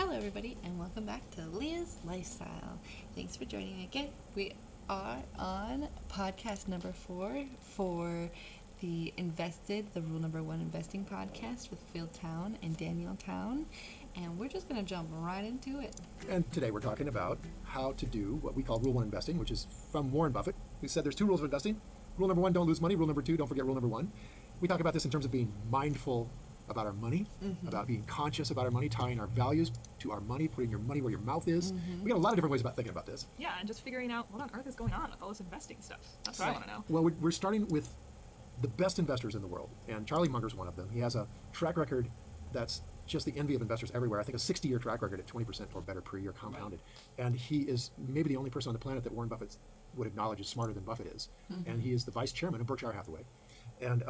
Hello, everybody, and welcome back to Leah's Lifestyle. Thanks for joining me again. We are on podcast number 4 for the Rule Number 1 Investing podcast with Phill Town and Daniel Town, and we're just going to jump right into it. And today we're talking about how to do what we call Rule 1 investing, which is from Warren Buffett, who said there's 2 rules of investing. Rule number 1, don't lose money. Rule number 2, don't forget rule number 1. We talk about this in terms of being mindful about our money, about being conscious about our money, tying our values to our money, putting your money where your mouth is. We got a lot of different ways about thinking about this. Yeah, and just figuring out what on earth is going on with all this investing stuff. That's what I want to know. Well, we're starting with the best investors in the world, and Charlie Munger's one of them. He has a track record that's just the envy of investors everywhere. I think a 60-year track record at 20% or better per year compounded. Right. And he is maybe the only person on the planet that Warren Buffett would acknowledge is smarter than Buffett is. And he is the vice chairman of Berkshire Hathaway. And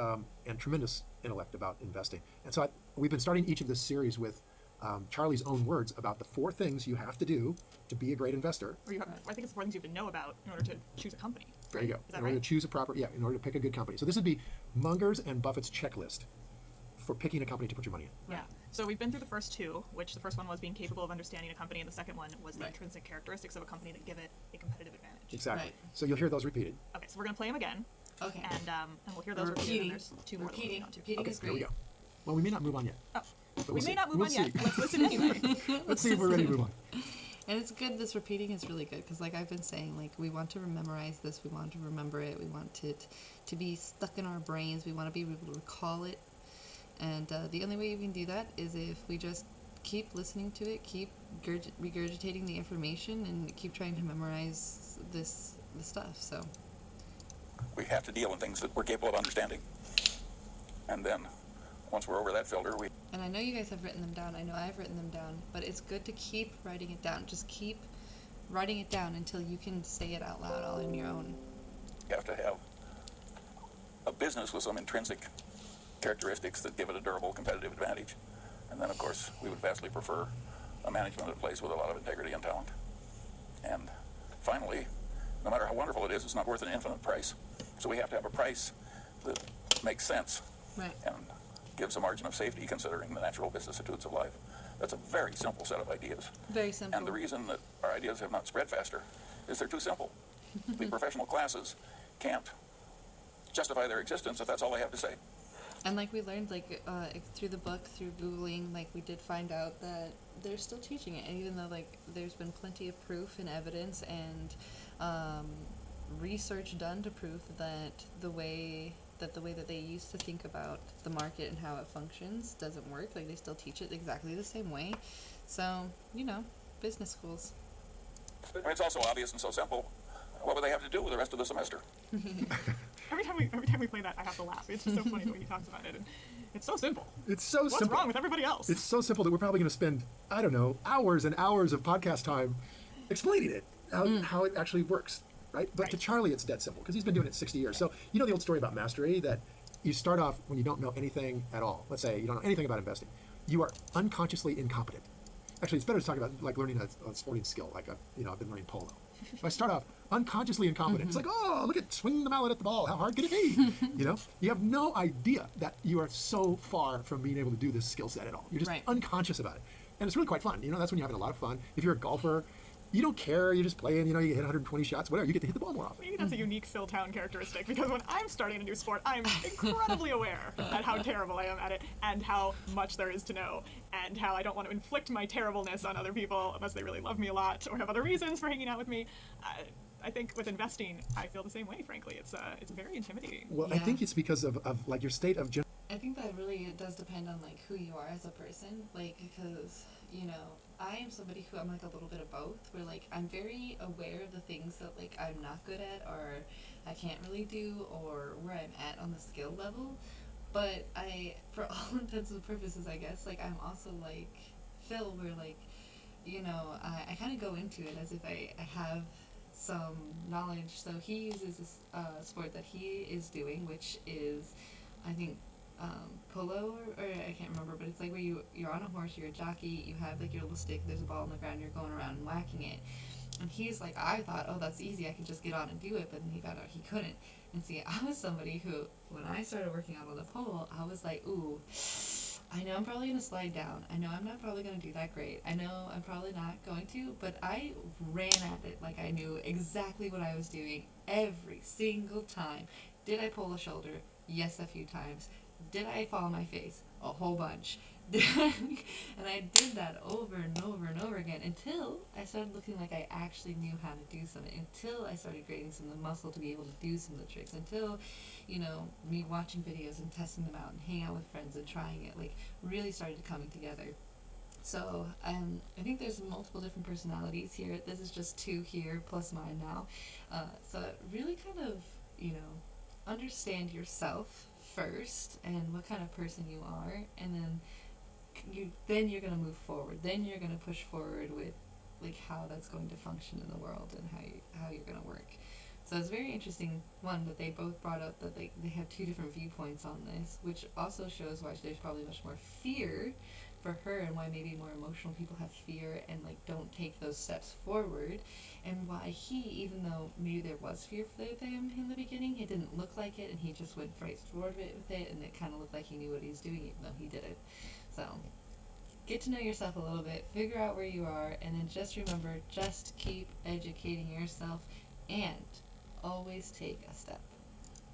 tremendous intellect about investing. And so we've been starting each of this series with Charlie's own words about the 4 things you have to do to be a great investor. Or I think it's the 4 things you have to know about in order to choose a company. There you go. Is that in order to choose in order to pick a good company. So this would be Munger's and Buffett's checklist for picking a company to put your money in. Yeah. So we've been through the first 2, which the first one was being capable of understanding a company, and the second one was the intrinsic characteristics of a company that give it a competitive advantage. Exactly. Right. So you'll hear those repeated. Okay, so we're going to play them again. Okay. And we'll hear those repeated, and there's 2 more that we'll move on to. Okay, here we go. Well, we may not move on yet. Oh. But We may not move we'll on see. yet. Let's listen anyway. Let's see if we're ready to move on. And it's good, this repeating is really good, because like I've been saying, like we want to memorize this, we want to remember it, we want it to be stuck in our brains, we want to be able to recall it. And the only way you can do that is if we just keep listening to it, keep regurgitating the information, and keep trying to memorize the stuff. So we have to deal in things that we're capable of understanding. And then, once we're over that filter, And I know you guys have written them down, I know I've written them down, but it's good to keep writing it down. Just keep writing it down until you can say it out loud all on your own. have to have a business with some intrinsic characteristics that give it a durable competitive advantage. And then, of course, we would vastly prefer a management in place with a lot of integrity and talent. And finally, no matter how wonderful it is, it's not worth an infinite price. So we have to have a price that makes sense. Right. And gives a margin of safety considering the natural vicissitudes of life. That's a very simple set of ideas. Very simple. And the reason that our ideas have not spread faster is they're too simple. The professional classes can't justify their existence if that's all they have to say. And like we learned, like through the book, through Googling, like we did find out that they're still teaching it. And even though like there's been plenty of proof and evidence and research done to prove that the way that they used to think about the market and how it functions doesn't work. Like they still teach it exactly the same way. So, business schools. I mean, it's also obvious and so simple. What would they have to do with the rest of the semester? Every time we play that, I have to laugh. It's just so funny the way he talks about it. And it's so simple. It's so simple. What's wrong with everybody else? It's so simple that we're probably going to spend, I don't know, hours and hours of podcast time explaining it, how it actually works, right? But to Charlie, it's dead simple because he's been doing it 60 years. So you know the old story about mastery, that you start off when you don't know anything at all. Let's say you don't know anything about investing. You are unconsciously incompetent. Actually, it's better to talk about like learning a sporting skill, like I've been learning polo. If I start off unconsciously incompetent, it's like, oh, look at swinging the mallet at the ball. How hard can it be? You have no idea that you are so far from being able to do this skill set at all. You're just unconscious about it. And it's really quite fun. That's when you're having a lot of fun. If you're a golfer, you don't care. You're just playing. You hit 120 shots, whatever. You get to hit the ball more often. Maybe that's a unique Phill Town characteristic, because when I'm starting a new sport, I'm incredibly aware at how terrible I am at it and how much there is to know and how I don't want to inflict my terribleness on other people unless they really love me a lot or have other reasons for hanging out with me. I think with investing, I feel the same way, frankly. It's very intimidating. Well, I think it's because of like your state of I think that really does depend on like who you are as a person, like because I am somebody who I'm like a little bit of both, where like I'm very aware of the things that like I'm not good at or I can't really do or where I'm at on the skill level, but I, for all intents and purposes, I guess, like I'm also like Phill, where like I kind of go into it as if I have some knowledge. So he uses this sport that he is doing, which is, I think, polo, or I can't remember, but it's like where you're on a horse, you're a jockey, you have like your little stick, there's a ball on the ground, you're going around and whacking it. And he's like, I thought, oh, that's easy, I can just get on and do it, but then he found out he couldn't. And see, I was somebody who, when I started working out on the pole, I was like, ooh, I know I'm probably going to slide down. I know I'm not probably going to do that great. I know I'm probably not going to, but I ran at it like I knew exactly what I was doing every single time. Did I pull a shoulder? Yes, a few times. Did I fall on my face? A whole bunch. And I did that over and over and over again until I started looking like I actually knew how to do something, until I started creating some of the muscle to be able to do some of the tricks, until, me watching videos and testing them out and hanging out with friends and trying it, like, really started coming together. So I think there's multiple different personalities here. This is just two here plus mine now. So really kind of, understand yourself first and what kind of person you are, and then you're going to move forward. Then you're going to push forward with like how that's going to function in the world and how you're going to work. So it's very interesting, one, that they both brought up that they have two different viewpoints on this, which also shows why there's probably much more fear for her, and why maybe more emotional people have fear and like don't take those steps forward, and why he, even though maybe there was fear for him in the beginning, it didn't look like it, and he just went right forward with it, and it kind of looked like he knew what he was doing even though he didn't. So get to know yourself a little bit, figure out where you are, and then just remember, just keep educating yourself and always take a step.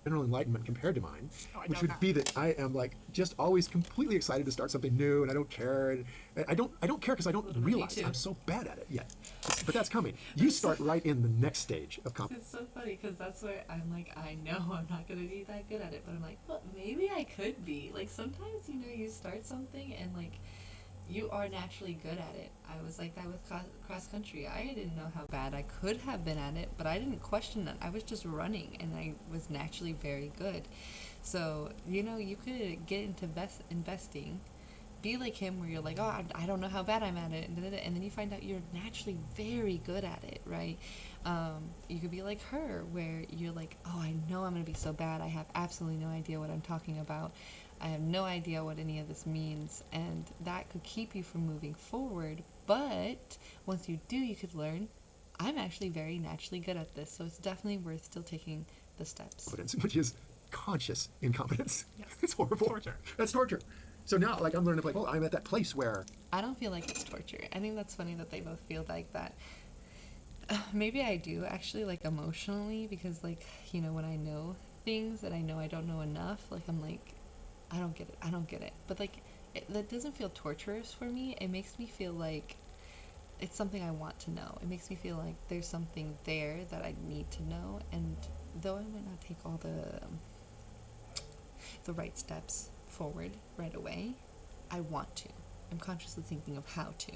General enlightenment compared to mine, which would that. be that I am like just always completely excited to start something new, and I don't care. And I don't care because I don't realize I'm so bad at it yet. But that's coming. You start right in the next stage of competition. It's so funny because that's where I'm like, I know I'm not gonna be that good at it, but I'm like, well, maybe I could be. Like sometimes you start something and like you are naturally good at it. I was like that with cross country. I didn't know how bad I could have been at it, but I didn't question that. I was just running, and I was naturally very good. So you could get into investing, be like him, where you're like, oh, I don't know how bad I'm at it, and then you find out you're naturally very good at it, right? You could be like her, where you're like, oh, I know I'm gonna be so bad. I have absolutely no idea what I'm talking about. I have no idea what any of this means, and that could keep you from moving forward. But once you do, you could learn, I'm actually very naturally good at this, so it's definitely worth still taking the steps. Competence, which is conscious incompetence. Yes. It's horrible. Torture. That's torture. So now, like, I'm learning to play, well, I'm at that place where I don't feel like it's torture. I think that's funny that they both feel like that. Maybe I do, actually, like, emotionally, because, like, when I know things that I know I don't know enough, like, I'm like, I don't get it. But like, that doesn't feel torturous for me. It makes me feel like it's something I want to know. It makes me feel like there's something there that I need to know. And though I might not take all the right steps forward right away, I want to. I'm consciously thinking of how to,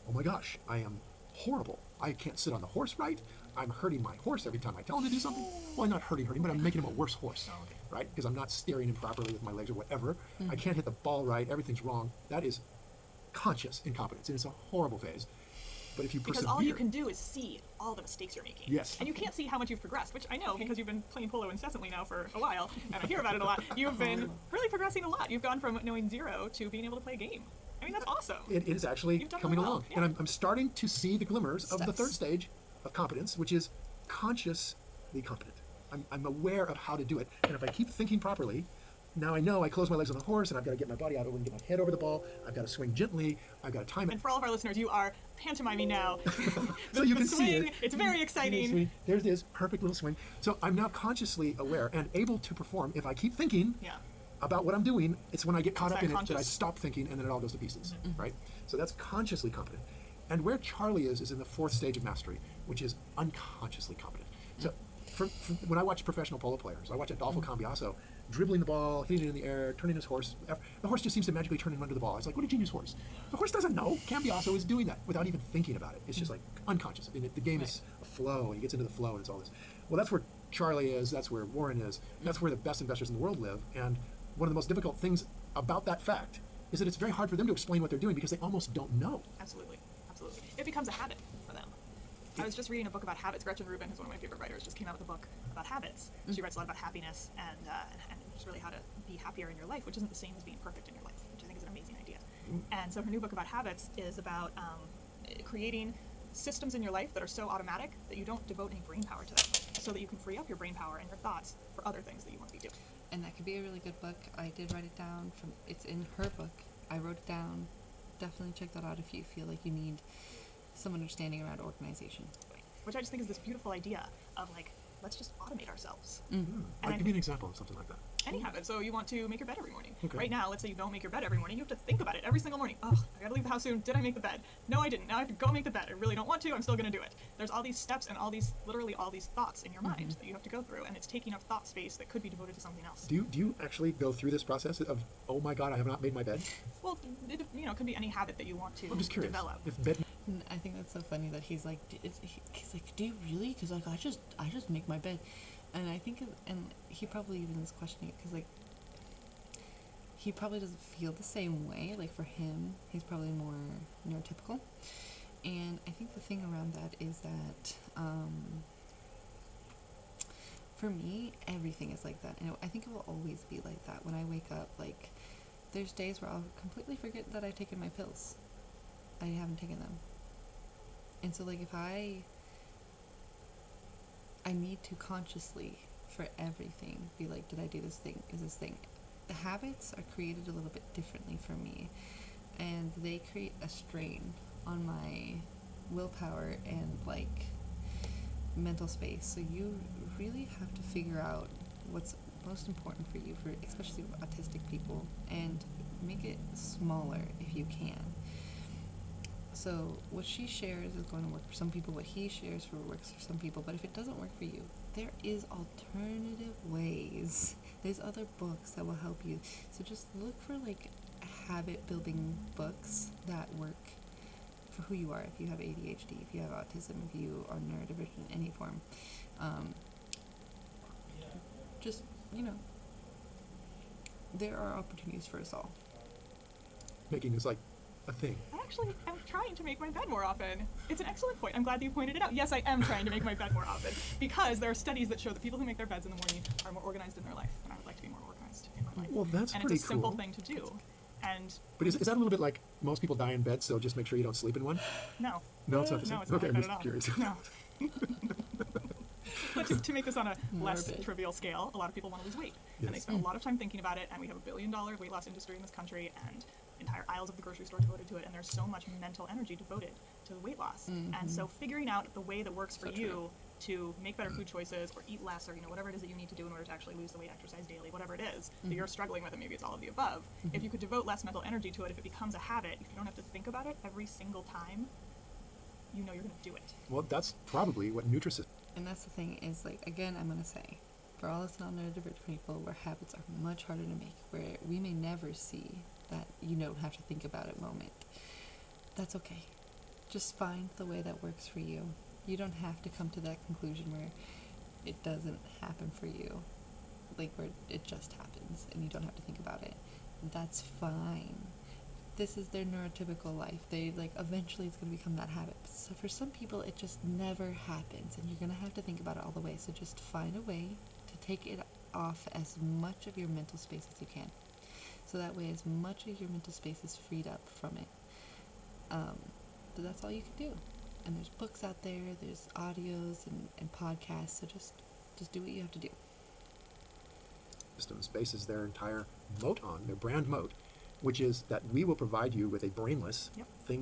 oh my gosh, I am horrible. I can't sit on the horse right. I'm hurting my horse every time I tell him to do something. Well, I'm not hurting, but I'm making him a worse horse, right? Because I'm not steering him properly with my legs or whatever. I can't hit the ball right. Everything's wrong. That is conscious incompetence, and it's a horrible phase. But if you persevere... Because all you can do is see all the mistakes you're making. Yes. And you can't see how much you've progressed, which I know because you've been playing polo incessantly now for a while, and I hear about it a lot. You've been really progressing a lot. You've gone from knowing zero to being able to play a game. I mean, that's awesome. It is actually coming really well. along. Yeah. And I'm starting to see the glimmers of the third stage of competence, which is consciously competent. I'm aware of how to do it. And if I keep thinking properly, now I know I close my legs on the horse, and I've got to get my body out and get my head over the ball. I've got to swing gently. I've got to time it. And for all of our listeners, you are pantomiming now. So you can swing, see it. It's very exciting. There's this perfect little swing. So I'm now consciously aware and able to perform. If I keep thinking about what I'm doing, it's when I get caught up in it that I stop thinking, and then it all goes to pieces, right? So that's consciously competent. And where Charlie is in the fourth stage of mastery, which is unconsciously competent. So when I watch professional polo players, I watch Adolfo Cambiaso dribbling the ball, hitting it in the air, turning his horse. The horse just seems to magically turn him under the ball. It's like, what a genius horse. The horse doesn't know. Cambiaso is doing that without even thinking about it. It's just like unconscious. I mean, the game is a flow, and he gets into the flow, and it's all this. Well, that's where Charlie is. That's where Warren is. That's where the best investors in the world live. And one of the most difficult things about that fact is that it's very hard for them to explain what they're doing because they almost don't know. Absolutely. It becomes a habit for them. I was just reading a book about habits. Gretchen Rubin, who's one of my favorite writers, just came out with a book about habits. She writes a lot about happiness and just really how to be happier in your life, which isn't the same as being perfect in your life, which I think is an amazing idea. And so her new book about habits is about creating systems in your life that are so automatic that you don't devote any brain power to them, so that you can free up your brain power and your thoughts for other things that you want to be doing. and that could be a really good book. I did write it down it's in her book. I wrote it down. Definitely check that out if you feel like you need some understanding around organization. Which I just think is this beautiful idea of like, let's just automate ourselves. Like, give me an example of something like that. Any habit. So you want to make your bed every morning. Okay. Right now, let's say you don't make your bed every morning. You have to think about it every single morning. Oh, I gotta leave the house soon. Did I make the bed? No, I didn't. Now I have to go make the bed. I really don't want to. I'm still gonna do it. There's all these steps and literally all these thoughts in your mind that you have to go through, and it's taking up thought space that could be devoted to something else. Do you actually go through this process of, oh my God, I have not made my bed? Well, it could be any habit that you want to I'm just curious. develop. If bed And I think that's so funny that he's like, he's like, do you really? Because like I just make my bed, and I think, and he probably even is questioning it because like he probably doesn't feel the same way. Like for him, he's probably more neurotypical, and I think the thing around that is that for me, everything is like that, and I think it will always be like that. When I wake up, like there's days where I'll completely forget that I've taken my pills. I haven't taken them. And so like if I need to consciously for everything be like, did I do this thing? Is this thing? The habits are created a little bit differently for me, and they create a strain on my willpower and like mental space. So you really have to figure out what's most important for you, for especially autistic people, and make it smaller if you can. So what she shares is going to work for some people. What he shares works for some people. But if it doesn't work for you, there is alternative ways. There's other books that will help you. So just look for like habit building books that work for who you are. If you have ADHD, if you have autism, if you are neurodivergent in any form, just there are opportunities for us all. making is like a thing. I'm trying to make my bed more often. It's an excellent point. I'm glad that you pointed it out. Yes, I am trying to make my bed more often because there are studies that show that people who make their beds in the morning are more organized in their life, and I would like to be more organized in my life. Well, that's and pretty it's a simple cool. thing to do. And But is that a little bit like most people die in bed, so just make sure you don't sleep in one? no. No, it's not the same. No, it's Okay, not I'm like that just at all. curious. No. But to make this on a less Morbid. trivial scale, a lot of people want to lose weight. And they Yes. spend a lot of time thinking about it, and we have $1 billion weight loss industry in this country, and entire aisles of the grocery store devoted to it, and there's so much mental energy devoted to weight loss. And so figuring out the way that works for So you true. to make better food choices or eat less, or whatever it is that you need to do in order to actually lose the weight, exercise daily, whatever it is that you're struggling with, and maybe it's all of the above. If you could devote less mental energy to it, if it becomes a habit, if you don't have to think about it every single time, you know you're going to do it. Well, that's probably what Nutrisystem. And that's the thing is, like, again, I'm going to say, for all us non-neurodivergent people where habits are much harder to make, where we may never see that you don't have to think about it moment, that's okay. Just find the way that works for you. You don't have to come to that conclusion where it doesn't happen for you, like where it just happens and you don't have to think about it. That's fine. This is their neurotypical life. They eventually it's going to become that habit. So for some people it just never happens, and you're going to have to think about it all the way. So just find a way to take it off as much of your mental space as you can. So that way as much of your mental space is freed up from it. But that's all you can do. And there's books out there, there's audios and podcasts, so just do what you have to do. Systems bases their entire moat on, their brand moat, which is that we will provide you with a brainless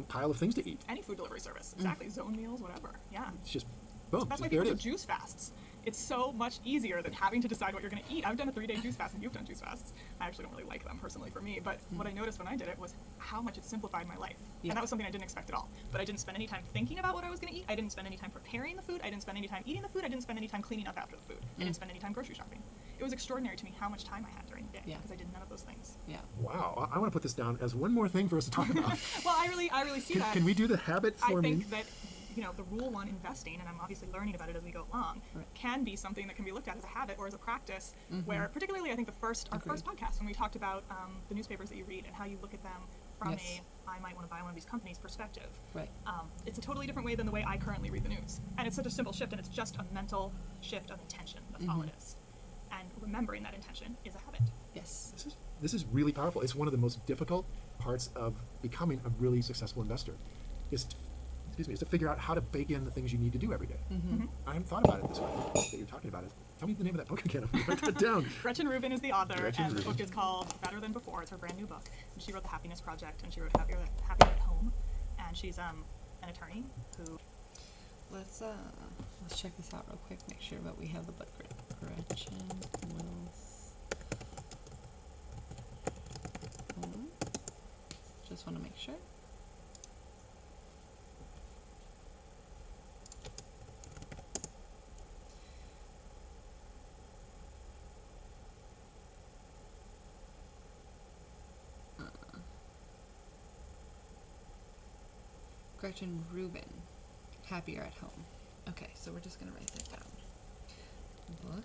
pile of things to eat. Any food delivery service, exactly. Zone meals, whatever. Yeah. It's just boom. That's why there people it do is. juice fasts. It's so much easier than having to decide what you're going to eat. I've done a 3-day juice fast, and you've done juice fasts. I actually don't really like them personally for me, but what I noticed when I did it was how much it simplified my life. Yeah. And that was something I didn't expect at all. But I didn't spend any time thinking about what I was going to eat. I didn't spend any time preparing the food. I didn't spend any time eating the food. I didn't spend any time cleaning up after the food. I didn't spend any time grocery shopping. It was extraordinary to me how much time I had during the day Yeah. because I did none of those things. Yeah. Wow, I want to put this down as one more thing for us to talk about. Well, I really see that. Can we do the habit I forming? think that the rule one investing, and I'm obviously learning about it as we go along, Right. can be something that can be looked at as a habit or as a practice. Where, particularly, I think our first podcast when we talked about the newspapers that you read and how you look at them from Yes. I might want to buy one of these companies perspective. Right. It's a totally different way than the way I currently read the news, and it's such a simple shift, and it's just a mental shift of intention. That's all it is. And remembering that intention is a habit. Yes. This is really powerful. It's one of the most difficult parts of becoming a really successful investor. Is to figure out how to bake in the things you need to do every day. I haven't thought about it this way that you're talking about it. Tell me the name of that book again. I'm going to write that down. Gretchen Rubin is the author, Gretchen and the Rubin. book is called Better Than Before. It's her brand new book. And she wrote The Happiness Project, and she wrote Happier at Home. And she's an attorney who... Let's check this out real quick. Make sure that we have the book right. Gretchen Wills. Just want to make sure. Gretchen Rubin, Happier at Home. Okay, so we're just gonna write that down. Book.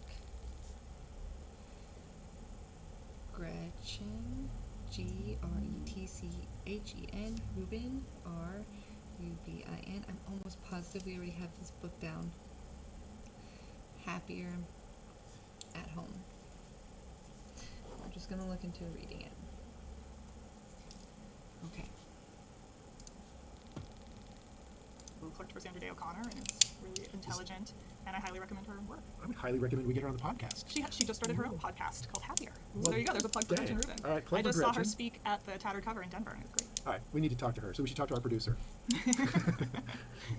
Gretchen, Gretchen, Rubin, Rubin. I'm almost positive we already have this book down. Happier at Home. We're just gonna look into reading it. Okay. who clerked for Sandra Day O'Connor, and it's really intelligent, and I highly recommend her work. I would highly recommend we get her on the podcast. She just started her own podcast called Happier. Well, So there you go. There's a plug for dang. Gretchen Rubin. All right, plug I for just saw her Gretchen. speak at the Tattered Cover in Denver, and it was great. All right, we need to talk to her. So we should talk to our producer.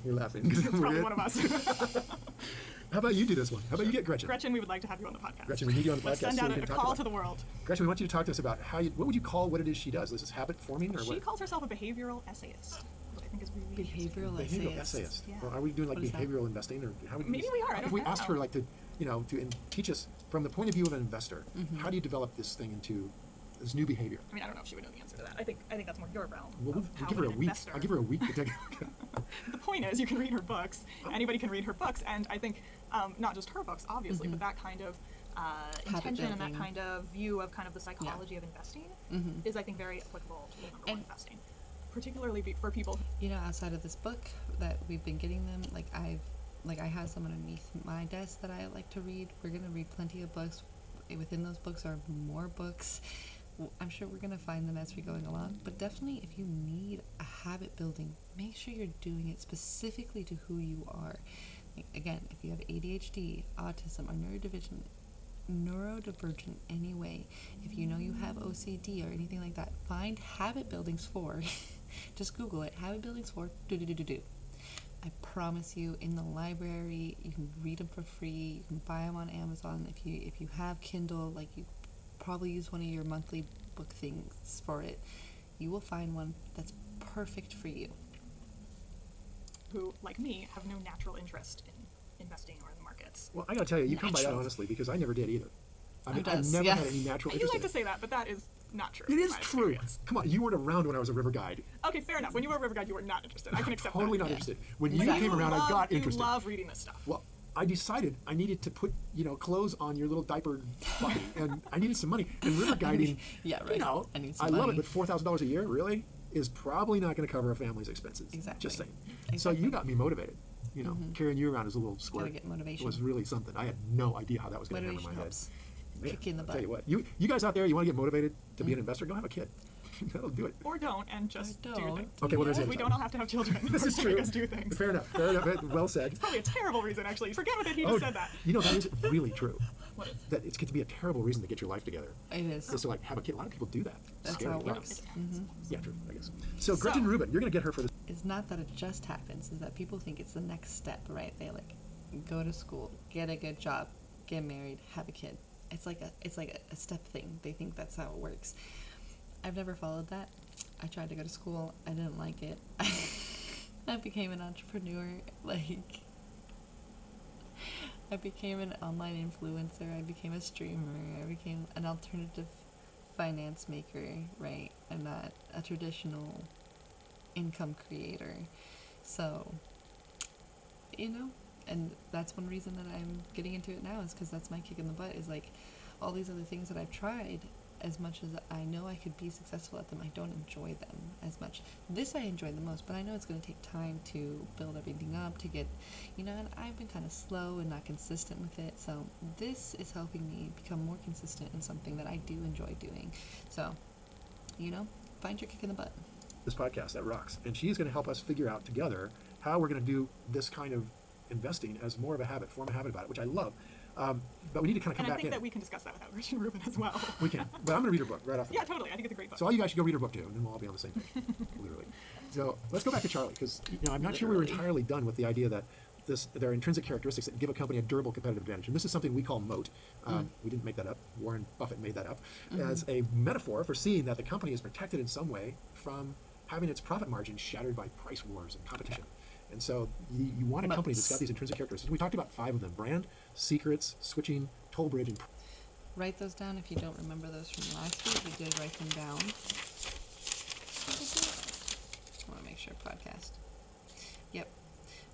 You're laughing. It's probably one of us. How about you do this one? How about you get Gretchen? Gretchen, we would like to have you on the podcast. Gretchen, we need you on the Let's podcast send so out we can a talk call about to the world. Gretchen, we want you to talk to us about what would you call what it is she does? Is this habit forming or She what? calls herself a behavioral essayist, which I think is really interesting. Behavioral Behavioral essayist. essayist. Yeah. Well, are we doing like What is that? behavioral investing or how would Maybe we are, I If don't we know. asked her like to, teach us from the point of view of an investor, Mm-hmm. how do you develop this thing into this new behavior? I mean, I don't know if she would know the answer to that. I think that's more your realm. Well, of we'll how give her a an week. investor- I'll give her a week to take. The point is, you can read her books. Anybody can read her books, and I think not just her books, obviously, but that kind of intention and that building. kind of view of kind of the psychology of investing is, I think, very applicable to number one And- investing, particularly for people. You know, outside of this book that we've been getting them, I have some underneath my desk that I like to read. We're gonna read plenty of books. Within those books are more books. I'm sure we're gonna find them as we're going along. But definitely, if you need a habit building, make sure you're doing it specifically to who you are. Again, if you have ADHD, autism, or neurodivergent anyway, if you know you have OCD or anything like that, find habit buildings for. Just Google it. Habit buildings for do. I promise you, in the library, you can read them for free. You can buy them on Amazon. If you have Kindle, like you probably use one of your monthly book things for it, you will find one that's perfect for you. Who, like me, have no natural interest in investing or in the markets. Well, I gotta tell you, you come by that Natural. honestly because I never did either. I mean, It I've does, never yeah. had any natural You interest like in to say that, but that is not true. it. It in is my true. experience. Come on, you weren't around when I was a river guide. Okay, fair enough. When you were a river guide, you were not interested. I can accept Totally that. not interested. When But you came around, I got interested. You love reading this stuff. Well, I decided I needed to put, clothes on your little diaper body, and I needed some money. And river guiding, Yeah, right. I need some I love money. it, but $4,000 a year really is probably not going to cover a family's expenses. Exactly. Just saying. Exactly. So you got me motivated. Carrying you around as a little squirt get motivation. was really something. I had no idea how that was going to hammer Motivation my head. helps. Man, Kick you in the I'll butt. tell you what, you guys out there, you want to get motivated to be an investor? Go have a kid. That'll do it. Or don't, and just Or do don't. things. Okay, well, there's the We other don't side. all have to have children. This is to true. Make us do things. Fair enough. Fair enough. Well said. Probably a terrible reason, actually. Forget what he just said that. That is really true. What is? That it's going to be a terrible reason to get your life together. It is. Is to have a kid. A lot of people do that. That's Scary how it thought. works. Yeah, true. I guess. So Gretchen Rubin, you're going to get her for this. It's not that it just happens, is that people think it's the next step, right? They go to school, get a good job, get married, have a kid. It's like a step thing. They think that's how it works. I've never followed that. I tried to go to school. I didn't like it. I became an entrepreneur. I became an online influencer. I became a streamer. I became an alternative finance maker, right? I'm not a traditional income creator. So, and that's one reason that I'm getting into it now is because that's my kick in the butt is all these other things that I've tried. As much as I know I could be successful at them, I don't enjoy them as much. This I enjoy the most, but I know it's going to take time to build everything up, to get, and I've been kind of slow and not consistent with it. So this is helping me become more consistent in something that I do enjoy doing. So, find your kick in the butt. This podcast that rocks, and she's going to help us figure out together how we're going to do this kind of investing as more of a habit, form a habit about it, which I love. But we need to kind of come And I back think in. that we can discuss that without Gretchen Rubin as well. We can. But I'm going to read her book right off the Yeah, bat. totally. I think it's a great book. So all you guys should go read her book too, and then we'll all be on the same page, literally. So let's go back to Charlie, because I'm not sure we were entirely done with the idea that there are intrinsic characteristics that give a company a durable competitive advantage. And this is something we call moat. We didn't make that up. Warren Buffett made that up as a metaphor for seeing that the company is protected in some way from having its profit margin shattered by price wars and competition. And so you want a company that's got these intrinsic characteristics. We talked about 5 of them: brand, secrets, switching, toll bridge, and Write those down if you don't remember those from last week. We did write them down. I want to make sure podcast. Yep,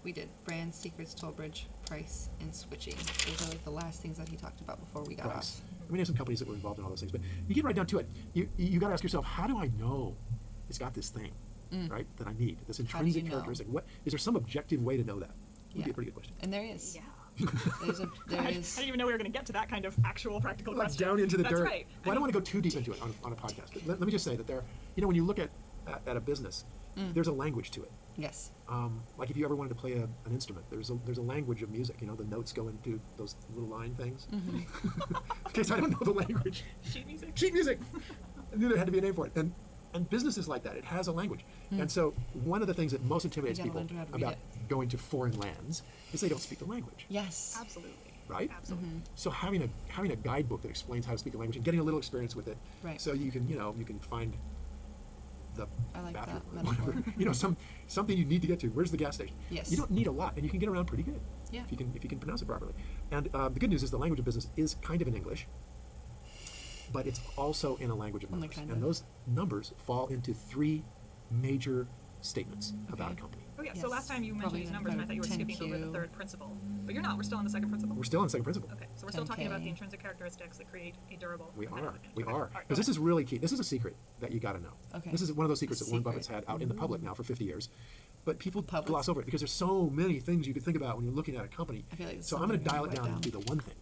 we did. Brand, secrets, toll bridge, price, and switching. Those are like the last things that he talked about before we got price. off. I mean, there's some companies that were involved in all those things, but you get right down to it. You got to ask yourself, how do I know it's got this thing, right, that I need, this intrinsic know? characteristic? What is there some objective way to know that? Would be Yeah. a pretty good question. And there is. Yeah. There I is. didn't even know we were going to get to that kind of actual practical Like question. down into the That's dirt. Right. Well, I don't want to go too deep into it on a podcast, but let me just say that when you look at a business, there's a language to it. Yes. Like if you ever wanted to play an instrument, there's a language of music. The notes go into those little line things. Okay, so I don't know the language. Sheet music. Sheet music. I knew there had to be a name for it. And business is like that. It has a language. And so one of the things that most intimidates You gotta people learn to read about it. going to foreign lands is they don't speak the language. Yes. Absolutely. Right? Absolutely. So having a guidebook that explains how to speak the language and getting a little experience with it, Right. so you can find the I like bathroom that or whatever. metaphor. Something you need to get to. Where's the gas station? Yes. You don't need a lot, and you can get around pretty good. Yeah. If you can pronounce it properly. And the good news is the language of business is kind of in English, but it's also in a language of Only numbers. kind And of. those numbers fall into 3 major statements about a company. Oh, yeah. Yes. So last time you mentioned Probably these numbers, and I thought you were skipping over the 10Q. third principle. But you're not. We're still on the second principle. We're still on the second principle. Okay. So we're still talking about 10K. the intrinsic characteristics that create a durable. We competitive are. advantage. We Okay. are. All right, go Because this ahead. is really key. This is a secret that you got to know. Okay. This is one of those secrets that Warren Secret. Buffett's had out in the public now for 50 years. But people Public. gloss over it because there's so many things you could think about when you're looking at a company. I feel like it's So I'm going to something dial we it write down down. to the one thing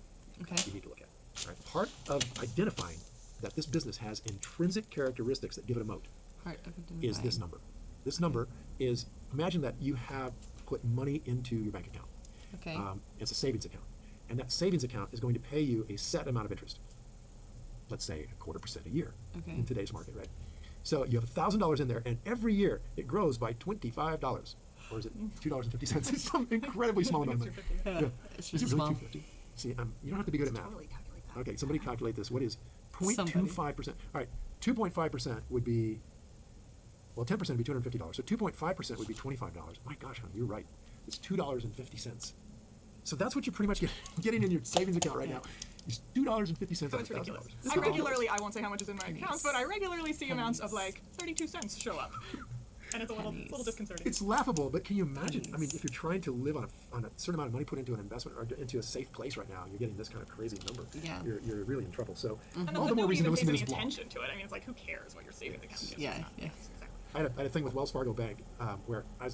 Okay. you need to look at. All right. Part of identifying that this business has intrinsic characteristics that give it a moat Part of is this number. This number is, imagine that you have put money into your bank account. Okay. It's a savings account. And that savings account is going to pay you a set amount of interest. Let's say 0.25% a year Okay. in today's market, right? So you have $1,000 in there, and every year it grows by $25. Or is it $2.50? It's some incredibly small amount of money. Yeah. It's Is just it really small. $2.50? See, you don't have to be good at math. Totally calculate that. Okay, somebody calculate this. What is Somebody. 0.25%? All right, 2.5% would be, well, 10% would be $250. So 2.5% would be $25. My gosh, hon, you're right. It's $2.50. So that's what you're pretty much getting in your savings account right now. It's $2.50 So on it's ridiculous. $1,000. I regularly, I won't say how much is in my accounts, but I regularly see amounts of like 32 cents show up. And it's a little disconcerting. It's laughable, but can you imagine? I mean, if you're trying to live on a certain amount of money put into an investment or into a safe place right now, and you're getting this kind of crazy number, Yeah. you're really in trouble. So and all the more nobody reason to even listen pays to any this blog. attention to it. I mean, it's like, who cares what your savings account is? Yeah, It's not- yeah. yes, exactly. I had a thing with Wells Fargo Bank where I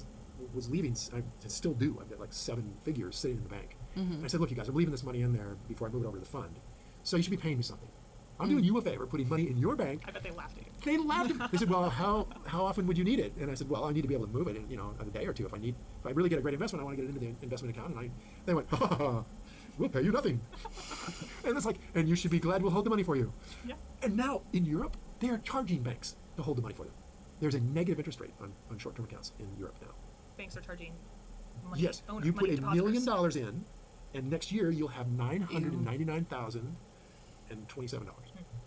was leaving. I still do. I've got like 7 figures sitting in the bank. And I said, look, you guys, I'm leaving this money in there before I move it over to the fund. So you should be paying me something. I'm doing you a favor, putting money in your bank. I bet they laughed at you. They laughed at me. They said, well, how often would you need it? And I said, well, I need to be able to move it in, a day or two. If I really get a great investment, I want to get it into the investment account. And they went, we'll pay you nothing. And it's like, and you should be glad we'll hold the money for you. Yeah. And now in Europe, they are charging banks to hold the money for them. There's a negative interest rate on short-term accounts in Europe now. Banks are charging money. Yes, you put $1 million in, and next year you'll have $999,027.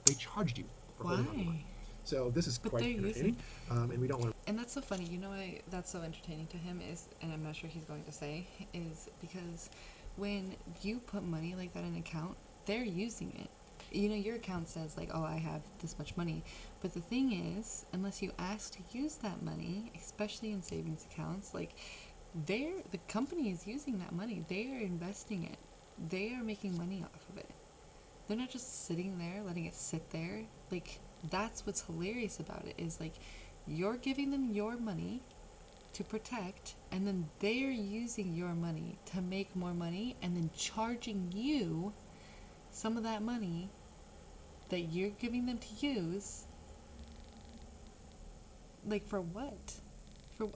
They charged you for holding on to money. Why? So this is But quite they're entertaining, and we don't want to. And that's so funny. You know why that's so entertaining to him is, and I'm not sure he's going to say, is because when you put money like that in an account, they're using it. Your account says like, oh, I have this much money. But the thing is, unless you ask to use that money, especially in savings accounts, like the company is using that money. They are investing it. They are making money off of it. They're not just sitting there, letting it sit there. Like, that's what's hilarious about it, is like, you're giving them your money to protect, and then they're using your money to make more money, and then charging you some of that money that you're giving them to use. Like, for what?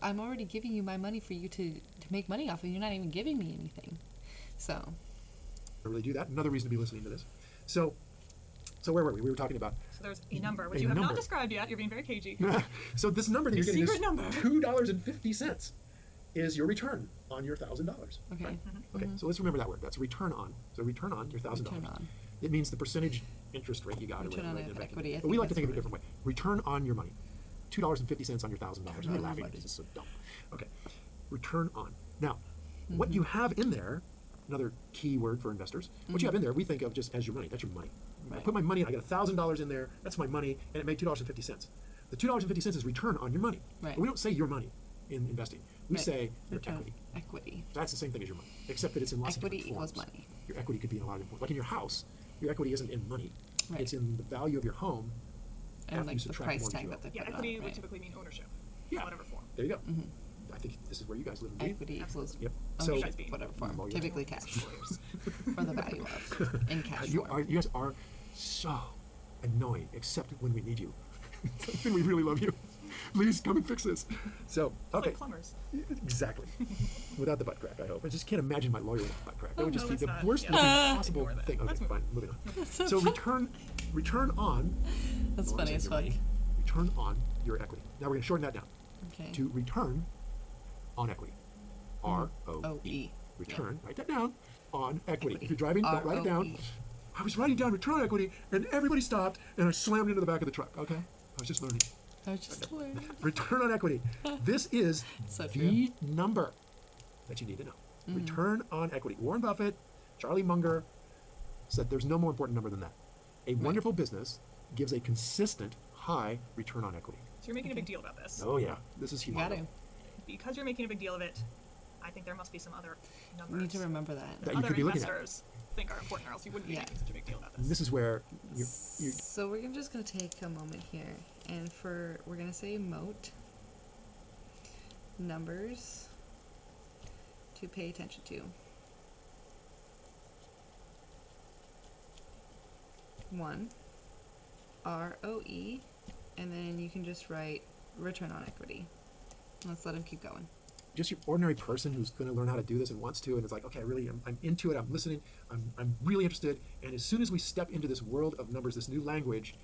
I'm already giving you my money for you to make money off of. You're not even giving me anything. So, really do that. Another reason to be listening to this. So where were we? We were talking about. So there's a number, which A you have number. not described yet. You're being very cagey. So this number that you're getting, secret number. $2.50, is your return on your $1,000. Okay. Right? Okay. So let's remember that word. That's return on. So return on your $1,000. Return on. It means the percentage interest rate you got. or Return whatever, on right, in the bank. equity, I But we think like to that's think of it a the different way. Return on your money. $2.50 on your $1,000. You're laughing right. because it's so dumb. Okay. Return on. Now, what you have in there, another key word for investors, what you have in there, we think of just as your money. That's your money. I Right. put my money, I got $1,000 in there, that's my money, and it made $2.50. The $2.50 is return on your money. Right. But we don't say your money in investing. We Right. say your Return. equity. Equity. That's the same thing as your money, except that it's in lots Equity of different equals forms. money. Your equity could be in a lot of different forms. Like in your house, your equity isn't in money. Right. It's in the value of your home And after like you the subtract price the tag mortgage that you they owe. Yeah, put equity on, would right? typically mean ownership. Yeah. In whatever form. There you go. I think this is where you guys live and breathe. Equity equals Yep. So ownership, Guys being whatever form. lawyers. Typically cash. For the value of. In cash you form. guys are so annoying, except when we need you. Then we really love you. Please come and fix this. So, okay. Like plumbers. Exactly. Without the butt crack, I hope. I just can't imagine my lawyer with a butt crack. That would just no, be let's the not. worst Yeah. looking possible Ignore that. thing. Okay, Let's move fine. Moving on. So return on. That's I wanna funny say as your fuck. money. Return on your equity. Now we're going to shorten that down Okay. to return on equity. ROE. O-E. Return. Write that down. On equity. Equity. If you're driving, don't write it down. ROE. I was writing down return on equity, and everybody stopped, and I slammed into the back of the truck. Okay, I was just learning. I was just learning. Return on equity. This is So the number that you need to know. Return on equity. Warren Buffett, Charlie Munger said there's no more important number than that. A wonderful business gives a consistent high return on equity. So you're making a big deal about this. Oh yeah, this is You huge. got to. Because you're making a big deal of it, I think there must be some other numbers You need to remember that. That you other could be looking at. investors think are important, or else you wouldn't be Yeah. making such a big deal about And this. this is where you So we're just gonna take a moment here, and we're gonna say moat numbers to pay attention to. 1, ROE, and then you can just write return on equity. Let's let him keep going. just your ordinary person who's going to learn how to do this and wants to, and it's like, okay, I'm into it, I'm listening, I'm really interested, and as soon as we step into this world of numbers, this new language,